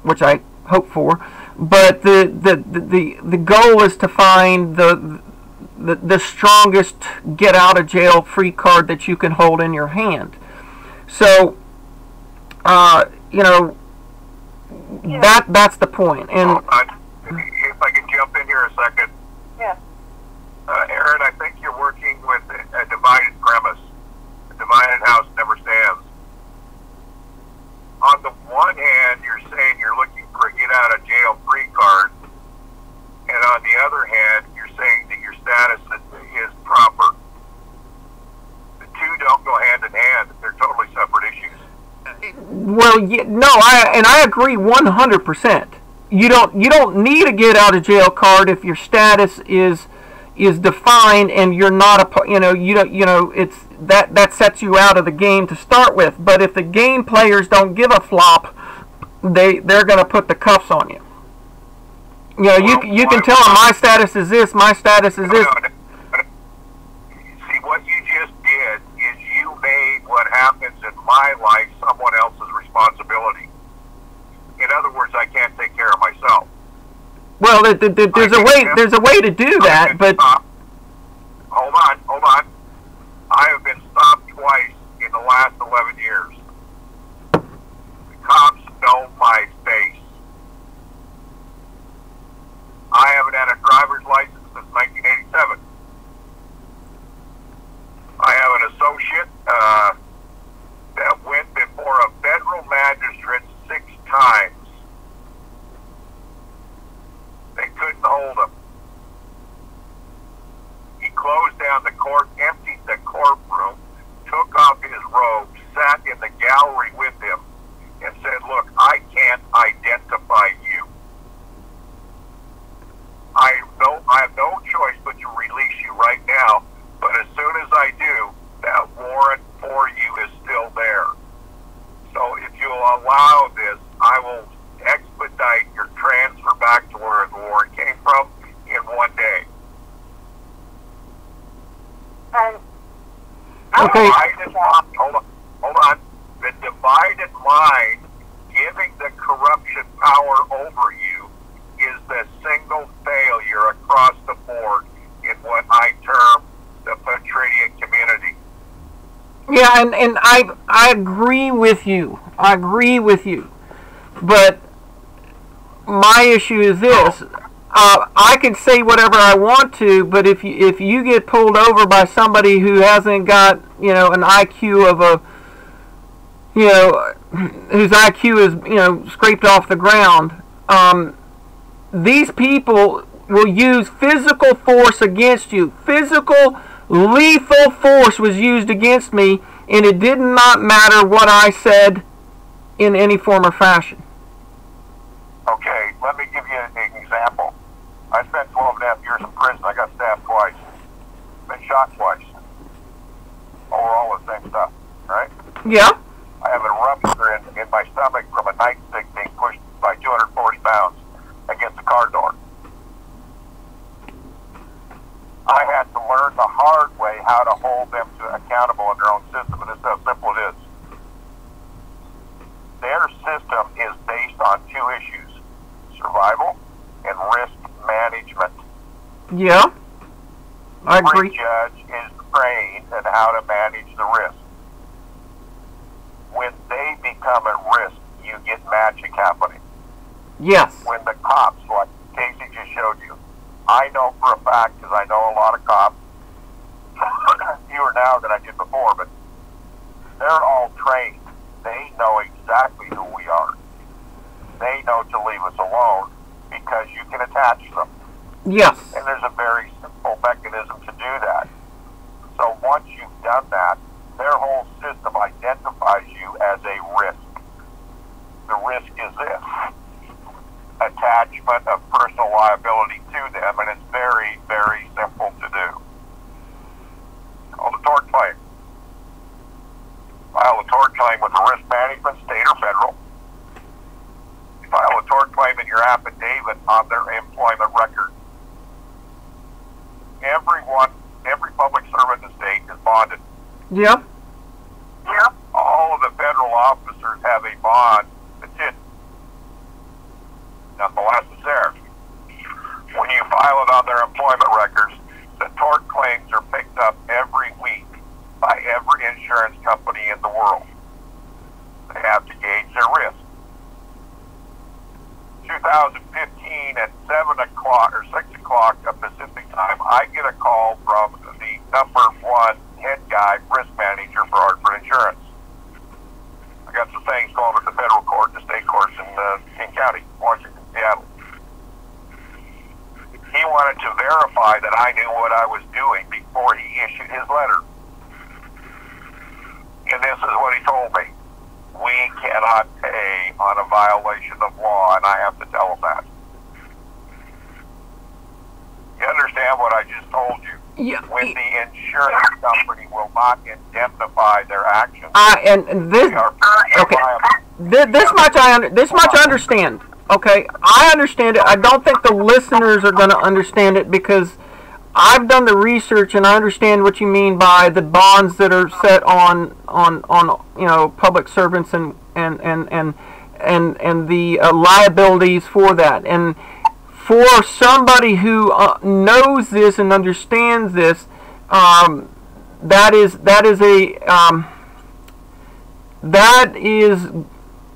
which I hope for. But the goal is to find the strongest get out of jail free card that you can hold in your hand. So that's the point. And
if I can jump in here a second.
Yeah.
Erin, I think you're working with a divided premise. A divided house never stands. On the one hand, you're saying you're looking for a get out of jail free card, and on the other hand, you're saying that your status is proper. The two don't go hand in hand. They're totally separate issues.
Well, I agree 100%. You don't need a get out of jail card if your status is defined and you're not it's that sets you out of the game to start with. But if the game players don't give a flop, they're going to put the cuffs on you. You can tell them my status is this, my status is this.
See, what you just did is you made what happens in my life someone else's responsibility. In other words, I can't take care of myself.
Well, there's a way to do that, but
hold on. I have been stopped twice in the last 11 years. The cops know my face. I haven't had a driver's license since 1987. I have an associate that went before a federal magistrate 6 times. They couldn't hold him. He closed down the court, emptied the courtroom, took off his robe, sat in the gallery with him, and said, look, I can't identify you. I have no choice but to release you right now, but as soon as I do, that warrant for you is still there. So if you'll allow this, I will expedite your transfer back to where the warrant came from in 1 day.
Okay.
Hold on. The divided mind giving the corruption power over you is the single failure across the board what I term the Patriotic community.
Yeah, and I agree with you. I agree with you. But my issue is this. I can say whatever I want to, but if you get pulled over by somebody who hasn't got, an IQ of a, whose IQ is, scraped off the ground, these people will use physical force against you. Physical, lethal force was used against me, and it did not matter what I said in any form or fashion.
Okay, let me give you an example. I spent 12 and a half years in prison. I got stabbed twice. Been shot twice. Over all the same stuff, right?
Yeah.
I have a rupture in my stomach from a nightstick being pushed by 240 pounds against the car door. I had to learn the hard way how to hold them accountable in their own system, and this is how simple it is. Their system is based on two issues: survival and risk management.
Yeah, I agree.
Every judge is trained in how to manage the risk. When they become at risk, you get magic happening.
Yes.
When the cops, like Casey just showed you, I know for a fact, because I know a lot of cops, fewer now than I did before, but they're all trained. They know exactly who we are. They know to leave us alone because you can attach them.
Yes.
And there's a very simple mechanism to do that. So once you've done that, their whole system identifies you as a risk. The risk is this: attachment of personal liability to them, and it's very, very simple to do. It's called a tort claim. File a tort claim with the risk management, state or federal. You file a tort claim in your affidavit on their employment record. Every public servant in the state is bonded.
Yeah.
Yeah. All of the federal officers have a bond that's it. Nonetheless, it's theirs. When you file it on their employment records, the tort claims are picked up every week by every insurance company in the world. They have to gauge their risk. 2015 at 7 o'clock or 6 o'clock of Pacific time, I get a call from the number one head guy, risk manager for Hartford Insurance. I got some things going with the federal court, the state courts in King County, Washington, Seattle. He wanted to verify that I knew what I was doing before he issued his letter. And this is what he told me: we cannot pay on a violation of law, and I have to tell him that. You understand what I just told you?
Yeah.
When the insurance company will not indemnify their actions,
and this
they are
okay.
liable.
This much I understand. Okay, I understand it. I don't think the listeners are going to understand it because I've done the research and I understand what you mean by the bonds that are set on public servants and the liabilities for that. And for somebody who knows this and understands this, that is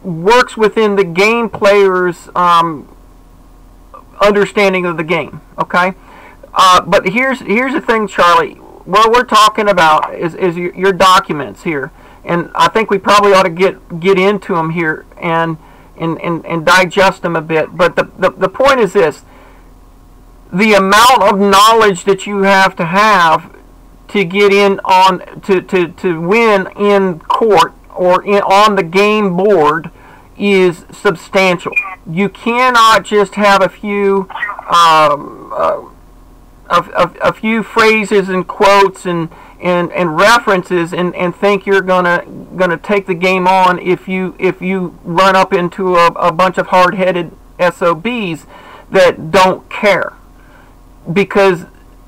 works within the game player's understanding of the game. Okay. But here's the thing, Charlie. What we're talking about is your documents here, and I think we probably ought to get into them here and digest them a bit. But the point is this: the amount of knowledge that you have to get in on to win in court or on the game board is substantial. You cannot just have a few a few phrases and quotes and references and think you're gonna take the game on if you run up into a bunch of hard-headed SOBs that don't care. Because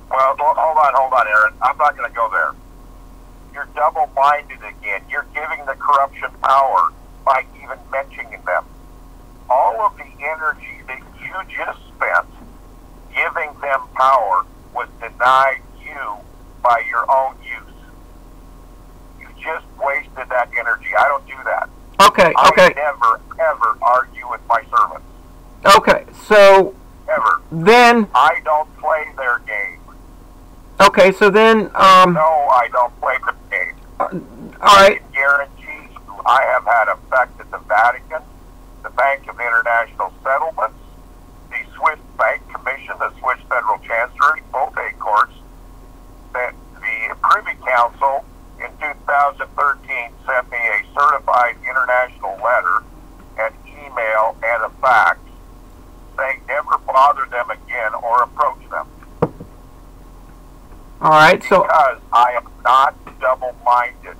well, hold on, Aaron. I'm not going to go there. You're double-minded again. You're giving the corruption power by even mentioning them. All of the energy that you just spent giving them power was to deny you by your own use. You just wasted that energy. I don't do that.
Okay.
I never, ever argue with my servants.
Okay, so
Ever.
then...
I don't play their game.
Okay, so then...
No, I don't play their game.
all right.
I can guarantee you I have had effect at the Vatican, the Bank of International Settlements, the Swiss Bank Commission, the Swiss Federal Chancery, both A courts, the Privy Council in 2013 sent me a certified international letter, an email, and a fax saying never bother them again or approach them.
All right, so...
Because I am not double-minded.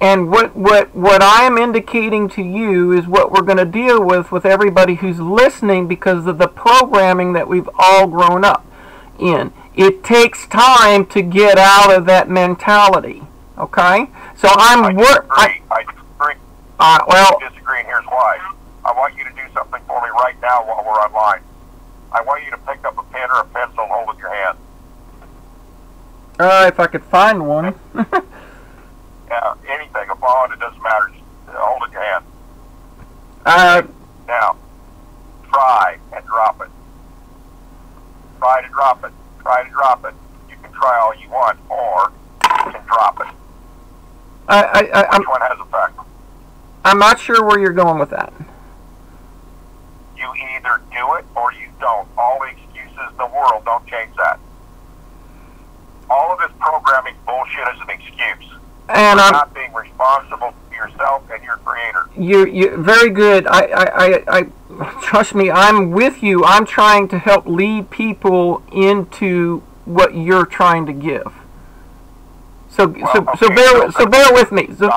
And what I am indicating to you is what we're going to deal with everybody who's listening because of the programming that we've all grown up in. It takes time to get out of that mentality. Okay? So
I disagree.
Well,
I disagree, and here's why. I want you to do something for me right now while we're online. I want you to pick up a pen or a pencil and hold it in your hand.
if I could find one.
Yeah, anything, a phone, it doesn't matter. Just hold it in your hand. Now, try and drop it. Try to drop it. Try to drop it. You can try all you want, or you can drop it. Which one has effect?
I'm not sure where you're going with that.
You either do it or you don't. All the excuses in the world don't change that. All of this programming bullshit is an excuse.
And
You're
I'm
not being responsible for yourself and your creator.
you very good. I trust me. I'm with you. I'm trying to help lead people into what you're trying to give. So bear with me. So,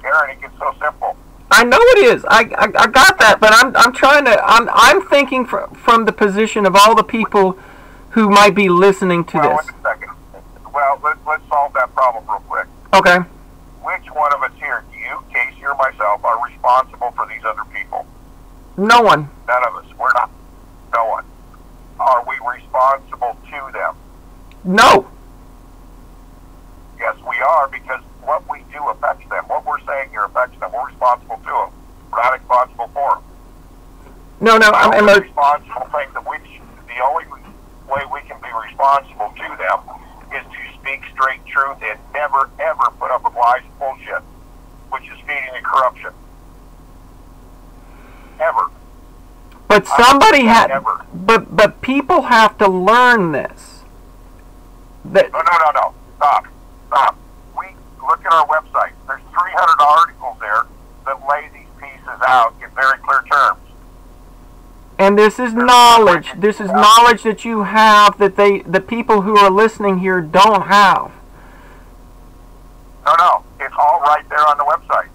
Erin, it gets so simple.
I know it is. I got that, but I'm thinking from the position of all the people who might be listening to
Well,
this.
wait a second. Well, let's solve that problem real quick.
Okay.
Which one of us here, you, Casey, or myself, are responsible for these other people?
No one.
None of us. We're not. No one. Are we responsible to them?
No.
Yes, we are, because what we do affects them. What we're saying here affects them. We're responsible to them. We're not responsible for them.
No.
The only responsible thing that the only way we can be responsible to them is to speak straight truth and never, ever put up with lies and bullshit, which is feeding the corruption. Ever.
But but people have to learn this. That
No. Stop. We look at our website. There's 300 articles there that lay these pieces out in very clear terms.
And this is knowledge. This is knowledge that you have that the people who are listening here don't have.
No. It's all right there on the website.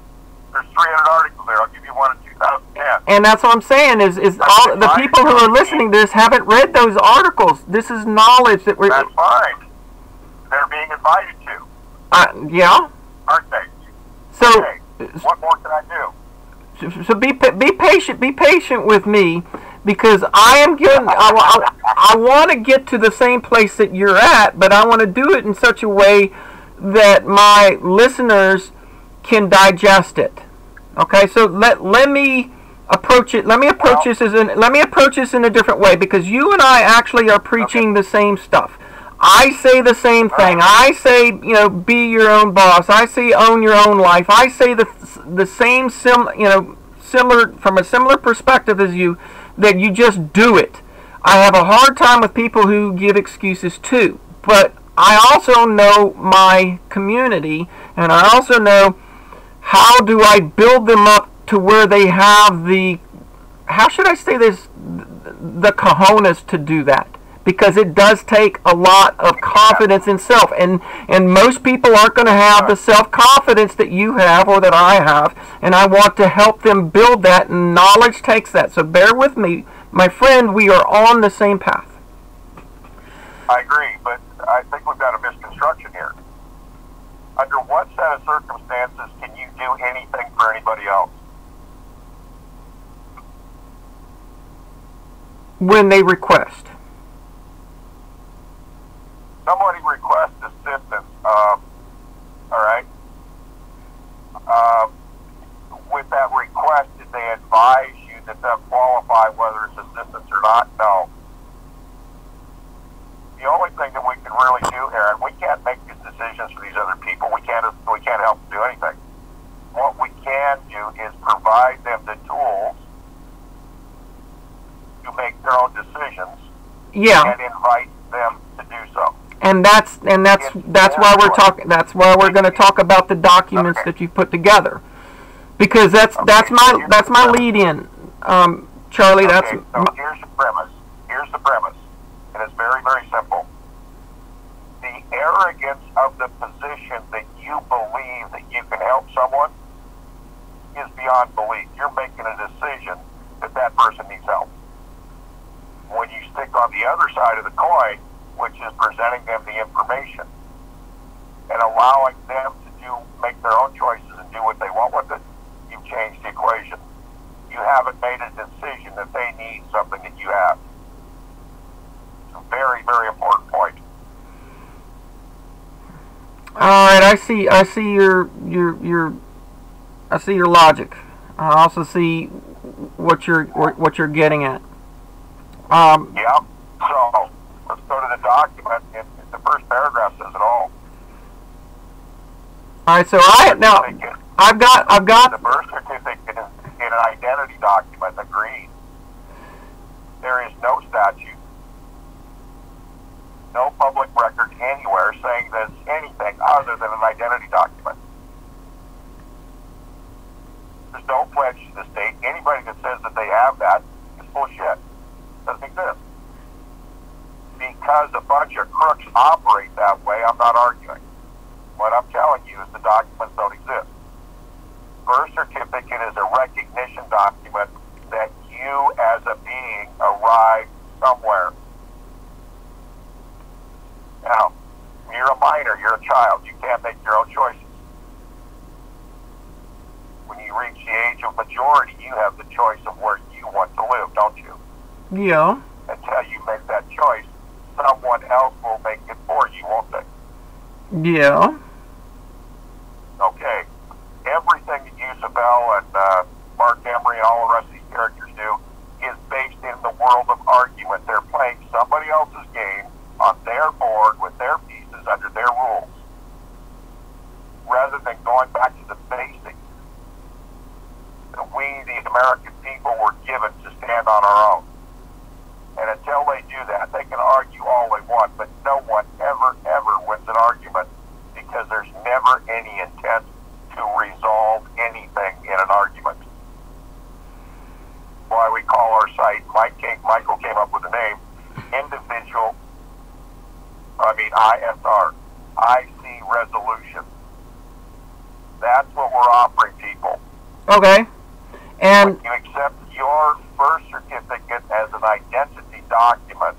There's 300 articles there. I'll give you one in 2010.
And that's what I'm saying is all the people who are listening to this haven't read those articles. This is knowledge that we're...
That's fine. They're being invited to.
Yeah.
Aren't they?
So...
Okay. What more can I do?
So be patient with me, because I want to get to the same place that you're at, but I want to do it in such a way that my listeners can digest it. Okay, so let me approach it. Let me approach this in a different way, because you and I actually are preaching the same stuff. I say the same thing. I say, be your own boss. I say own your own life. I say the same similar from a similar perspective as you, that you just do it. I have a hard time with people who give excuses too, but I also know my community, and I also know how do I build them up to where they have the, how should I say this, the cojones to do that. Because it does take a lot of confidence in self, and most people aren't going to have the self-confidence that you have or that I have, and I want to help them build that, and knowledge takes that. So bear with me, my friend, we are on the same path.
I agree, but I think we've got a misconstruction here. Under what set of circumstances can you do anything for anybody else?
When they request. Yeah.
and invite them to do so.
And that's why we're talking. That's why we're going to talk about the documents that you put together, because that's my lead in, Charlie.
Okay,
That's
so here's the premise. Here's the premise, and it's very, very simple. The arrogance of the position that you believe that you can help someone is beyond belief. You're making a decision that that person needs help. When you stick on the other side of the coin, which is presenting them the information and allowing them to make their own choices and do what they want with it, you've changed the equation. You haven't made a decision that they need something that you have. It's a very, very important point.
all right. I see your I see your logic. I also see what you're getting at.
Yeah. So let's go to the document. And the first paragraph says it all.
All right. So I've got
The birth certificate is in an identity document. Agreed. There is no statute, no public record anywhere saying that it's anything other than an identity document. There's no pledge to the state. Anybody that says that they have that is bullshit. Doesn't exist. Because a bunch of crooks operate that way, I'm not arguing. What I'm telling you is the documents don't exist. Birth certificate is a recognition document that you as a being arrived somewhere. Now, when you're a minor, you're a child. You can't make your own choices. When you reach the age of majority, you have the choice of where you want to live, don't you?
yeah.
Until you make that choice, someone else will make it for you, won't they?
Yeah.
Okay. Everything that Isabel and Mark Emery and all the rest of these characters do is based in the world of argument. They're playing somebody else's game on their board with their pieces under their rules, rather than going back to the basics that we, the American people, were given to stand on our own. And until they do that, they can argue all they want, but no one ever, ever wins an argument, because there's never any intent to resolve anything in an argument. Why we call our site, Michael came up with the name, ISR, IC Resolution. That's what we're offering people.
Okay. And
When you accept your birth certificate as an identity document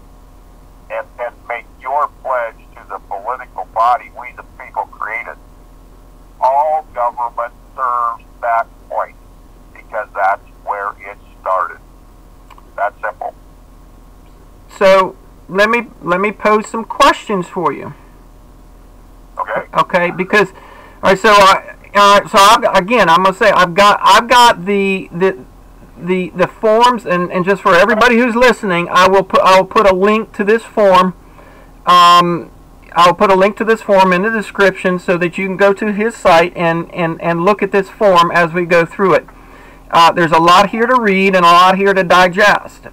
and make your pledge to the political body we the people created, all government serves that point, because that's where it started. That's simple.
so let me pose some questions for you.
Okay?
Okay, because all right, so again, I'm gonna say I've got the forms, and just for everybody who's listening, I'll put a link to this form. I'll put a link to this form in the description so that you can go to his site and look at this form as we go through it. There's a lot here to read and a lot here to digest.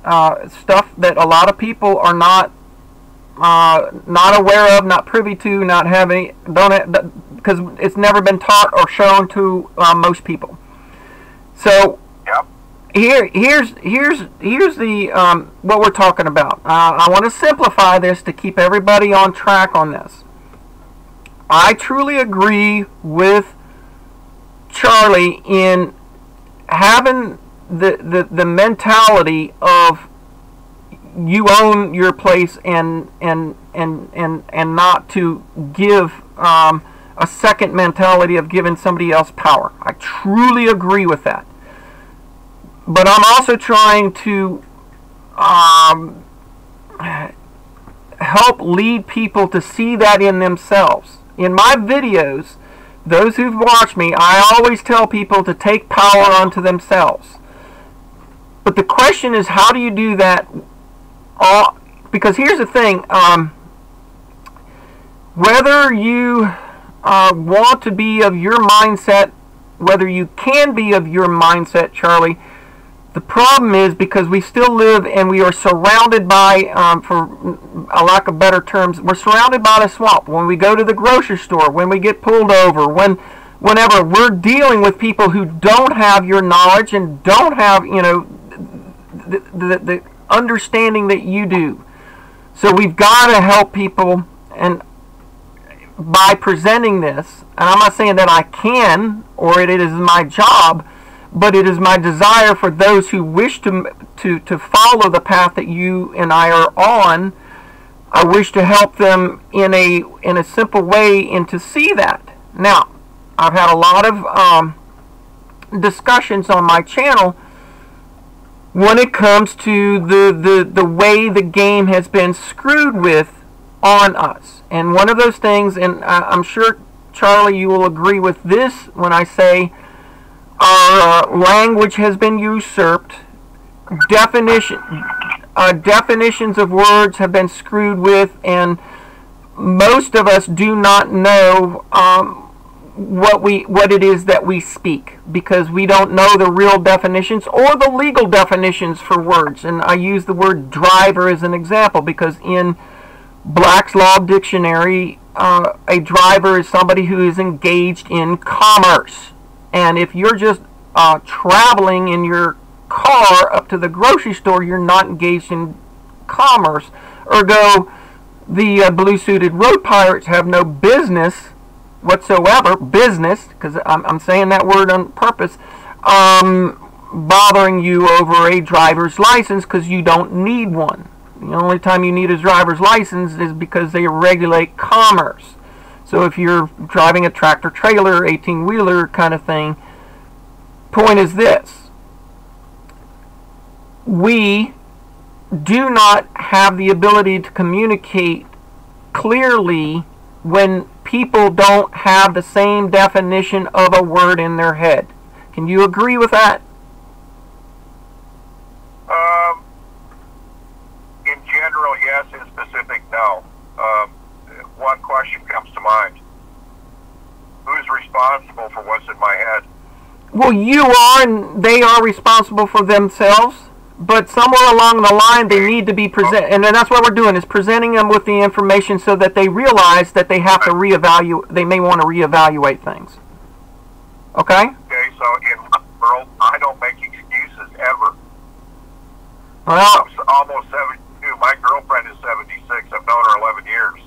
Stuff that a lot of people are not aware of, not privy to, not having, because it's never been taught or shown to most people. So
Yep.
here's the what we're talking about. I want to simplify this to keep everybody on track on this. I truly agree with Charlie in having the mentality of you own your place and not to give a second mentality of giving somebody else power. I truly agree with that. But I'm also trying to help lead people to see that in themselves. In my videos, those who've watched me, I always tell people to take power onto themselves. But the question is, how do you do that? Because here's the thing, whether you want to be of your mindset, whether you can be of your mindset, Charlie, The problem is because we still live and we are surrounded by, for a lack of better terms, we're surrounded by the swamp. When we go to the grocery store, when we get pulled over, whenever we're dealing with people who don't have your knowledge and don't have, the understanding that you do. So we've got to help people, and by presenting this, and I'm not saying that I can or it is my job, but it is my desire for those who wish to follow the path that you and I are on. I wish to help them in a simple way and to see that. Now, I've had a lot of discussions on my channel when it comes to the way the game has been screwed with on us. And one of those things, and I'm sure, Charlie, you will agree with this when I say our language has been usurped. Definitions of words have been screwed with, and most of us do not know what it is that we speak, because we don't know the real definitions or the legal definitions for words. And I use the word driver as an example because in Black's Law Dictionary, a driver is somebody who is engaged in commerce. And if you're just traveling in your car up to the grocery store, you're not engaged in commerce. Ergo, the blue-suited road pirates have no business whatsoever, because I'm saying that word on purpose, bothering you over a driver's license because you don't need one. The only time you need a driver's license is because they regulate commerce. So if you're driving a tractor trailer, 18-wheeler kind of thing, point is this: we do not have the ability to communicate clearly when people don't have the same definition of a word in their head. Can you agree with that?
In general, yes. In specific, no. One question comes to mind. Who's responsible for what's in my head?
Well, you are, and they are responsible for themselves, but somewhere along the line they need to be present, and then that's what we're doing, is presenting them with the information so that they realize that they have to reevaluate, they may want to reevaluate things. Okay?
Okay, so in my world, I don't make excuses ever.
Well,
I'm almost 72. My girlfriend is 76. I've known her 11 years.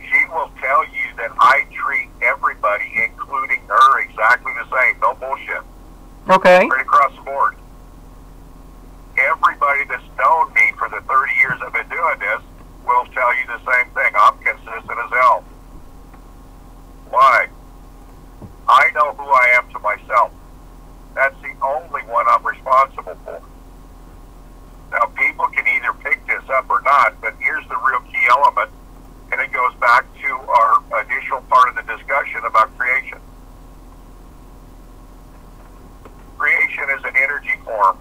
She will tell you that I treat everybody, including her, exactly the same. No bullshit.
okay.
Right across the board. Everybody that's known me for the 30 years I've been doing this will tell you the same thing. I'm consistent as hell. Why? I know who I am to myself. That's the only one I'm responsible for. Now, people can either pick this up or not, but here's the real key element, and it goes back to our initial part of the discussion about creation. Creation is an energy form.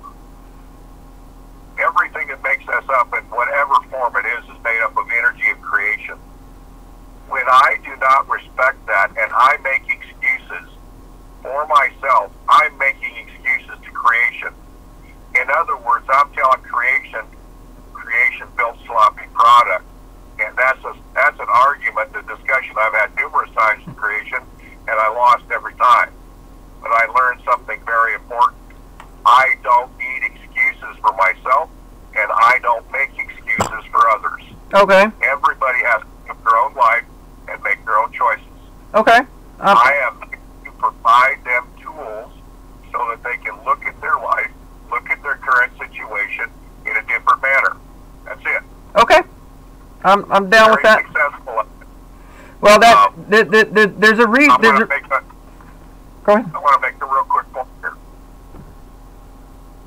Everything that makes us up in whatever form it is made up of energy of creation. When I do not respect that and I make excuses for myself, I'm making excuses to creation. In other words, I'm telling creation built sloppy product. And that's an argument, the discussion I've had numerous times in creation, and I lost every time. But I learned something very important. I don't need excuses for myself, and I don't make excuses for others.
Okay.
Everybody has to live their own life and make their own choices.
Okay.
I am to provide them tools so that they can look at their life, look at their current situation in a different manner. That's it.
Okay. I'm down with that.
Successful.
Well, there's a reason. Go ahead.
I want to make a real quick point here.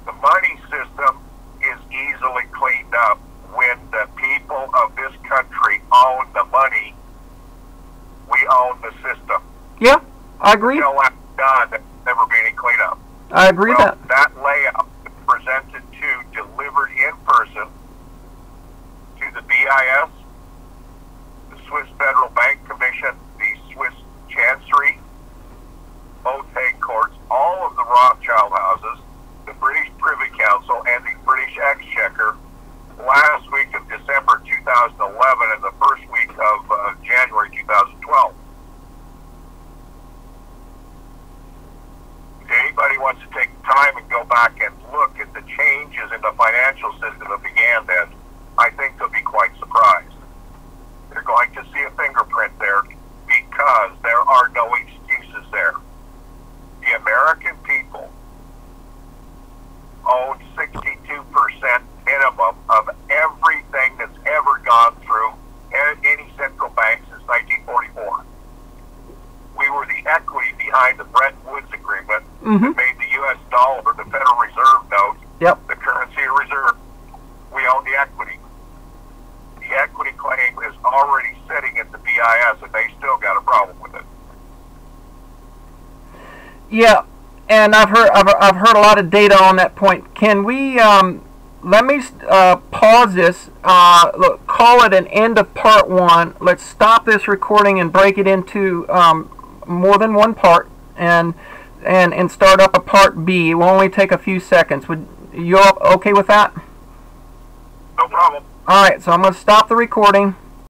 The money system is easily cleaned up when the people of this country own the money. We own the system.
Yeah, I agree.
Until that's done, there's never been any cleanup.
I agree
Well,
that.
that layout is presented delivered in person to the BIS, the Swiss Federal Bank Commission, the Swiss Chancery, both Hague courts, all of the Rothschild houses, behind the Bretton Woods Agreement
Mm-hmm.
that made the U.S. dollar, the Federal Reserve note,
Yep.
the currency of reserve. We own the equity. The equity claim is already sitting at the BIS, and they still got a problem with it.
Yeah, and I've heard a lot of data on that point. Can we let me pause this? Look, call it an end of part 1. Let's stop this recording and break it into more than one part, and start up a part B. It will only take a few seconds. Would you okay with that?
No problem.
All right, so I'm going to stop the recording.